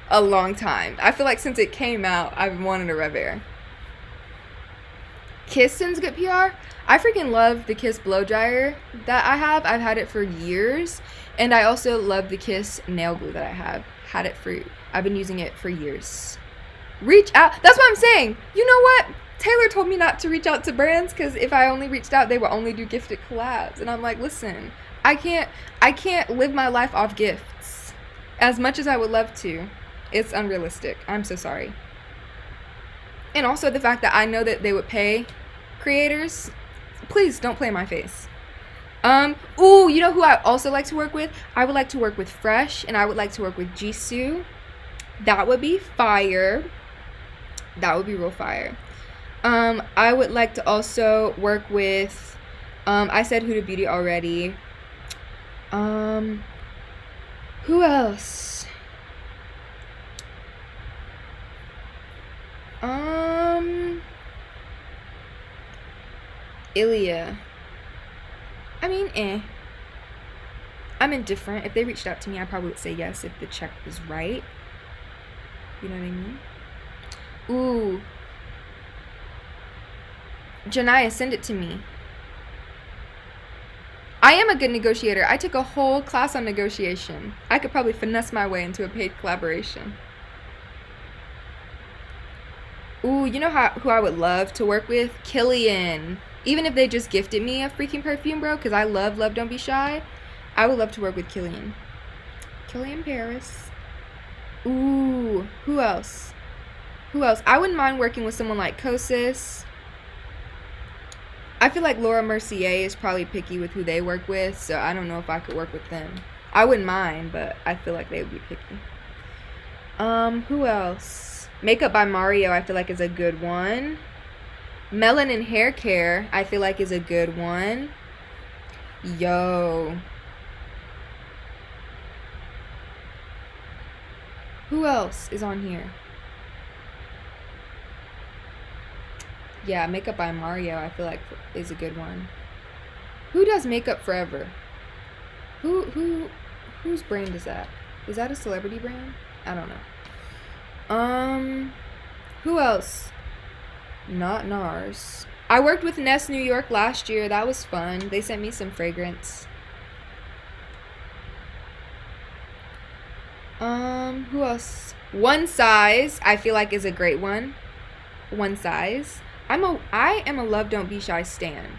a long time. I feel like since it came out, I've wanted a Rev Air. Kiss sends good PR. I freaking love the Kiss blow dryer that I have. I've had it for years, and I also love the Kiss nail glue that I have. I've been using it for years. Reach out. That's what I'm saying. You know what? Taylor told me not to reach out to brands because if I only reached out, they would only do gifted collabs. And I'm like, listen, I can't live my life off gifts as much as I would love to. It's unrealistic. I'm so sorry. And also the fact that I know that they would pay creators. Please don't play in my face. Ooh, you know who I also like to work with? I would like to work with Fresh, and I would like to work with Jisoo. That would be fire. That would be real fire. I would like to also work with, I said Huda Beauty already. Who else? Ilia. I mean, I'm indifferent. If they reached out to me, I probably would say yes if the check was right. You know what I mean? Ooh. Janaya, send it to me. I am a good negotiator. I took a whole class on negotiation. I could probably finesse my way into a paid collaboration. Ooh, you know who I would love to work with? Killian. Even if they just gifted me a freaking perfume, bro, because I love Love Don't Be Shy. I would love to work with Killian. Killian Paris. Ooh, who else? Who else? I wouldn't mind working with someone like Kosas. I feel like Laura Mercier is probably picky with who they work with, so I don't know if I could work with them. I wouldn't mind, but I feel like they would be picky. Who else? Makeup by Mario, I feel like is a good one. Melanin Hair Care, I feel like is a good one. Yo. Who else is on here? Yeah, Makeup by Mario, I feel like is a good one. Who does Makeup Forever? Whose brand is that? Is that a celebrity brand? I don't know. Who else? Not NARS. I worked with Nest New York last year. That was fun. They sent me some fragrance. Who else? One Size, I feel like is a great one. One Size. I am a Love Don't Be Shy stan.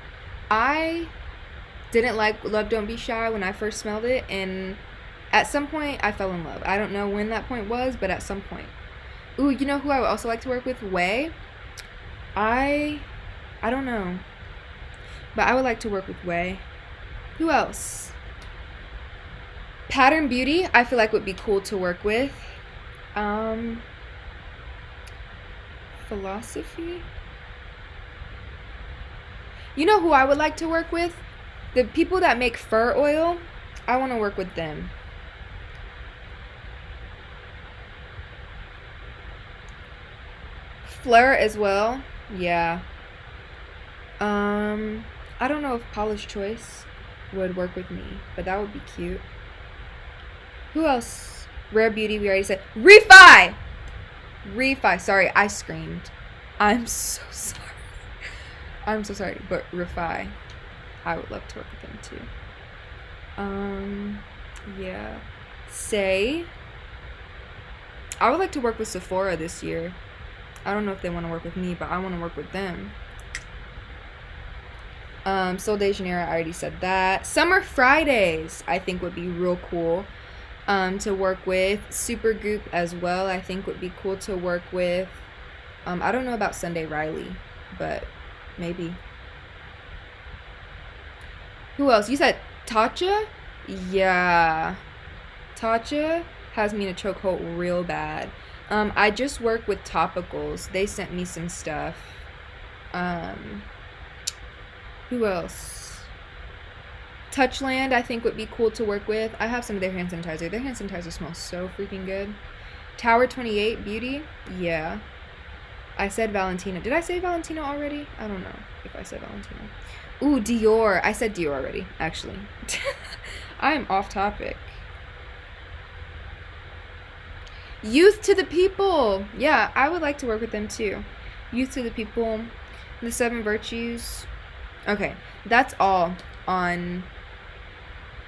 I didn't like Love Don't Be Shy when I first smelled it, and at some point I fell in love. I don't know when that point was, but at some point. Ooh, you know who I would also like to work with? Way. I don't know, but I would like to work with Way. Who else? Pattern Beauty, I feel like would be cool to work with. Philosophy. You know who I would like to work with? The people that make fur oil. I want to work with them. Fleur as well. Yeah. I don't know if Polish Choice would work with me, but that would be cute. Who else? Rare Beauty, we already said. Refi! Refi. Sorry, I screamed. I'm so sorry. I'm so sorry, but Refi. I would love to work with them too. Yeah. Say. I would like to work with Sephora this year. I don't know if they want to work with me, but I want to work with them. Sol de Janeiro, I already said that. Summer Fridays, I think would be real cool to work with. Supergoop as well, I think would be cool to work with. I don't know about Sunday Riley, but maybe. Who else? You said Tatcha? Yeah. Tatcha has me in a chokehold real bad. I just work with Topicals. They sent me some stuff. Who else? Touchland, I think would be cool to work with. I have some of their hand sanitizer. Their hand sanitizer smells so freaking good. Tower 28 Beauty, yeah. I said Valentino. Did I say Valentino already? I don't know if I said Valentino. Ooh, Dior. I said Dior already, actually. I'm off topic. Youth to the People. Yeah, I would like to work with them too. Youth to the People. The Seven Virtues. Okay, that's all on...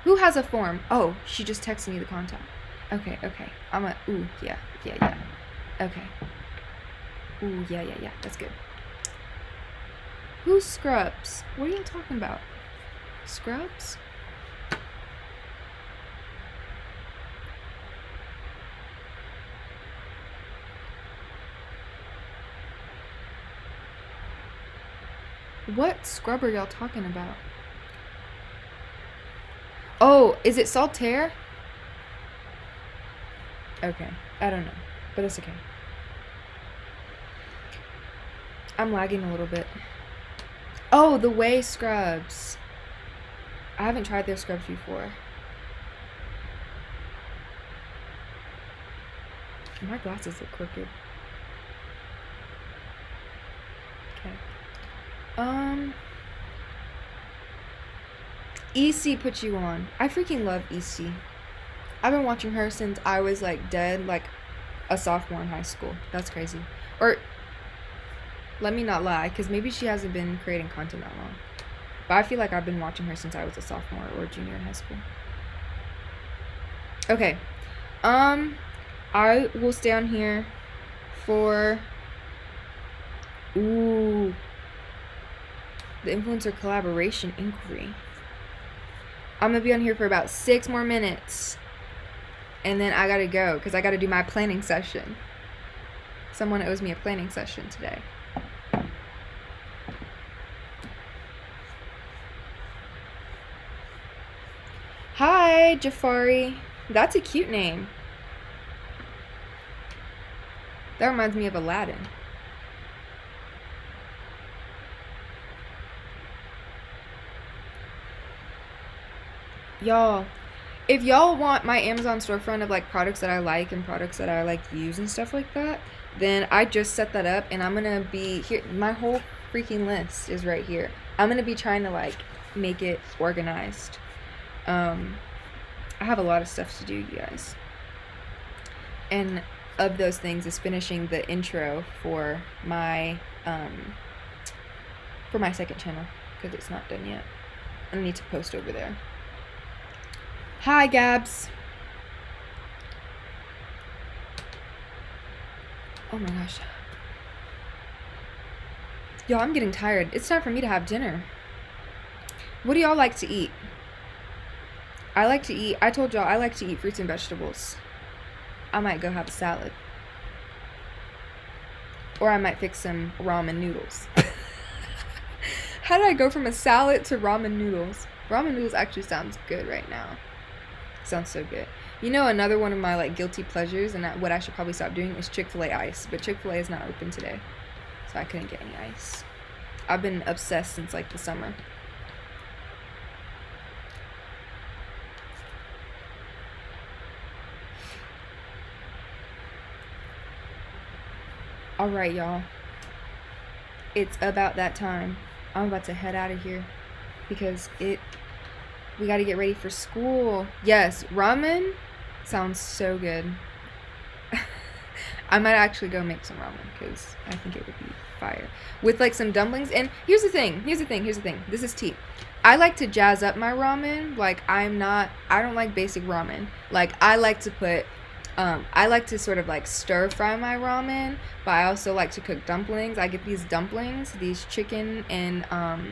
Who has a form? Oh, she just texted me the contact. Okay. Ooh, yeah. Okay. Ooh, yeah. That's good. Who's Scrubs? What are you talking about? Scrubs? What scrub are y'all talking about? Oh, is it Saltaire? Okay, I don't know, but it's okay. I'm lagging a little bit. Oh, the Way scrubs. I haven't tried their scrubs before. My glasses look crooked. Okay. EC put you on. I freaking love EC. I've been watching her since I was like dead, like a sophomore in high school. That's crazy. Or let me not lie, because maybe she hasn't been creating content that long. But I feel like I've been watching her since I was a sophomore or junior in high school. Okay. I will stay on here for the influencer collaboration inquiry. I'm gonna be on here for about 6 more minutes. And then I gotta go because I gotta do my planning session. Someone owes me a planning session today. Hi, Jafari. That's a cute name. That reminds me of Aladdin. Y'all, if y'all want my Amazon storefront of like products that I like and products that I like use and stuff like that, then I just set that up and I'm gonna be here. My whole freaking list is right here. I'm gonna be trying to like make it organized. I have a lot of stuff to do, you guys. And of those things is finishing the intro for my second channel because it's not done yet. I need to post over there. Hi, Gabs. Oh my gosh. Yo, I'm getting tired. It's time for me to have dinner. What do y'all like to eat? I told y'all I like to eat fruits and vegetables. I might go have a salad. Or I might fix some ramen noodles. How did I go from a salad to ramen noodles? Ramen noodles actually sounds good right now. Sounds so good. You know, another one of my like guilty pleasures and what I should probably stop doing is Chick-fil-A ice. But Chick-fil-A is not open today. So I couldn't get any ice. I've been obsessed since like the summer. Alright, y'all. It's about that time. I'm about to head out of here. Because we gotta get ready for school. Yes, ramen sounds so good. I might actually go make some ramen because I think it would be fire. With like some dumplings. And here's the thing. This is tea. I like to jazz up my ramen. Like I don't like basic ramen. Like I like to sort of like stir fry my ramen, but I also like to cook dumplings. I get these dumplings, these chicken and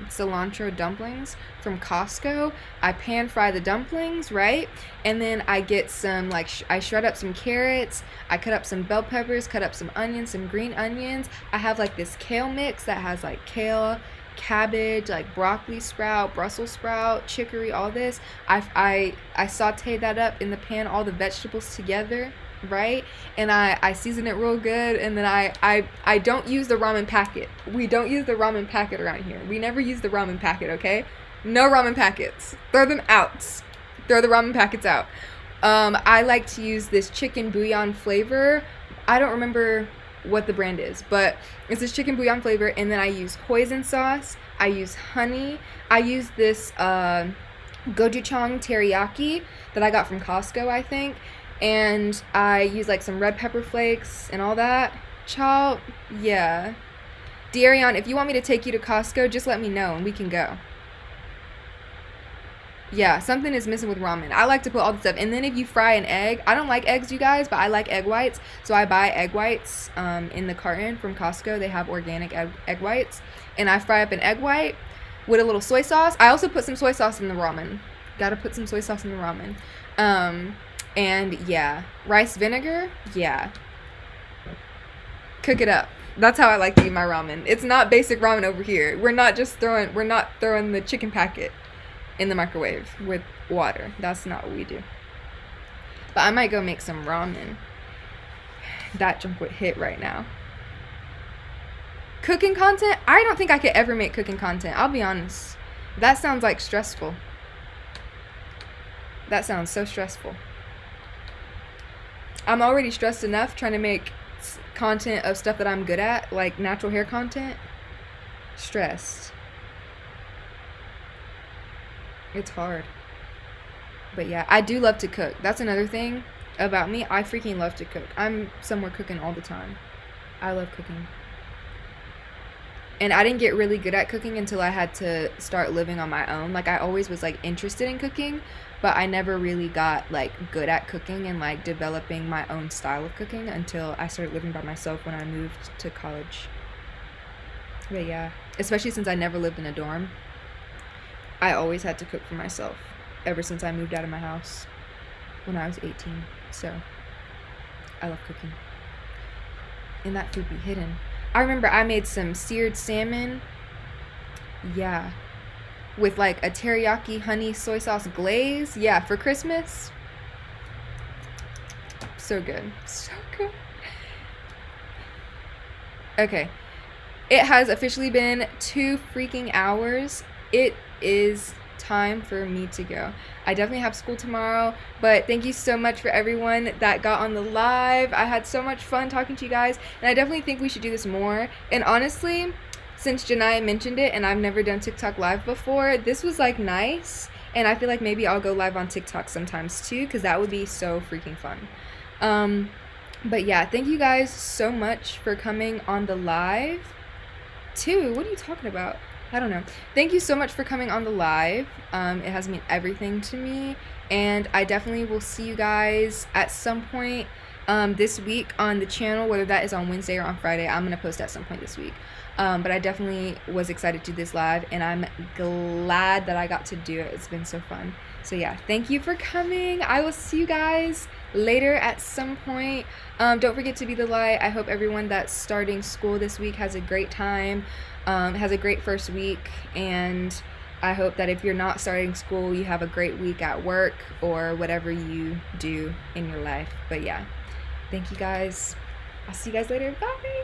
cilantro dumplings from Costco. I pan fry the dumplings, right? And then I get some, like, I shred up some carrots. I cut up some bell peppers, cut up some onions, some green onions. I have like this kale mix that has like kale, cabbage, like broccoli sprout, Brussels sprout, chicory, all this. I saute that up in the pan, all the vegetables together, right? And I season it real good, and then I don't use the ramen packet. We don't use the ramen packet around here. We never use the ramen packet, okay? No ramen packets. Throw them out. Throw the ramen packets out. I like to use this chicken bouillon flavor. I don't remember what the brand is, but it's this chicken bouillon flavor, and then I use hoisin sauce, I use honey, I use this gochujang teriyaki that I got from Costco, I think, and I use like some red pepper flakes and all that. Child, yeah. Darion, if you want me to take you to Costco, just let me know and we can go. Yeah, something is missing with ramen. I like to put all the stuff. And then if you fry an egg, I don't like eggs, you guys, but I like egg whites. So I buy egg whites in the carton from Costco. They have organic egg whites. And I fry up an egg white with a little soy sauce. I also put some soy sauce in the ramen. Gotta put some soy sauce in the ramen. And yeah, rice vinegar, yeah. Cook it up. That's how I like to eat my ramen. It's not basic ramen over here. We're not throwing the chicken packet in the microwave with water. That's not what we do. But I might go make some ramen. That junk would hit right now. Cooking content? I don't think I could ever make cooking content. I'll be honest. That sounds like stressful. That sounds so stressful. I'm already stressed enough trying to make content of stuff that I'm good at, like natural hair content. Stressed. It's hard. But yeah, I do love to cook. That's another thing about me. I freaking love to cook. I'm somewhere cooking all the time. I love cooking. And I didn't get really good at cooking until I had to start living on my own. Like, I always was like interested in cooking, but I never really got like good at cooking and like developing my own style of cooking until I started living by myself when I moved to college. But yeah, especially since I never lived in a dorm, I always had to cook for myself ever since I moved out of my house when I was 18. So I love cooking. And that food be hidden. I remember I made some seared salmon. Yeah. With like a teriyaki honey soy sauce glaze. Yeah, for Christmas. So good. So good. Okay. It has officially been 2 freaking hours. It is time for me to go. I definitely have school tomorrow, but thank you so much for everyone that got on the live. I had so much fun talking to you guys, and I definitely think we should do this more. And honestly, since Janiyah mentioned it and I've never done TikTok live before, this was like nice, and I feel like maybe I'll go live on TikTok sometimes too, because that would be so freaking fun. But yeah, thank you guys so much for coming on the live too. What are you talking about? I don't know. Thank you so much for coming on the live. It has meant everything to me, and I definitely will see you guys at some point this week on the channel, whether that is on Wednesday or on Friday. I'm gonna post at some point this week. But I definitely was excited to do this live, and I'm glad that I got to do it. It's been so fun. So yeah, thank you for coming. I will see you guys later at some point. Don't forget to be the light. I hope everyone that's starting school this week has a great time, has a great first week, and I hope that if you're not starting school, you have a great week at work or whatever you do in your life. But yeah, thank you guys. I'll see you guys later. Bye.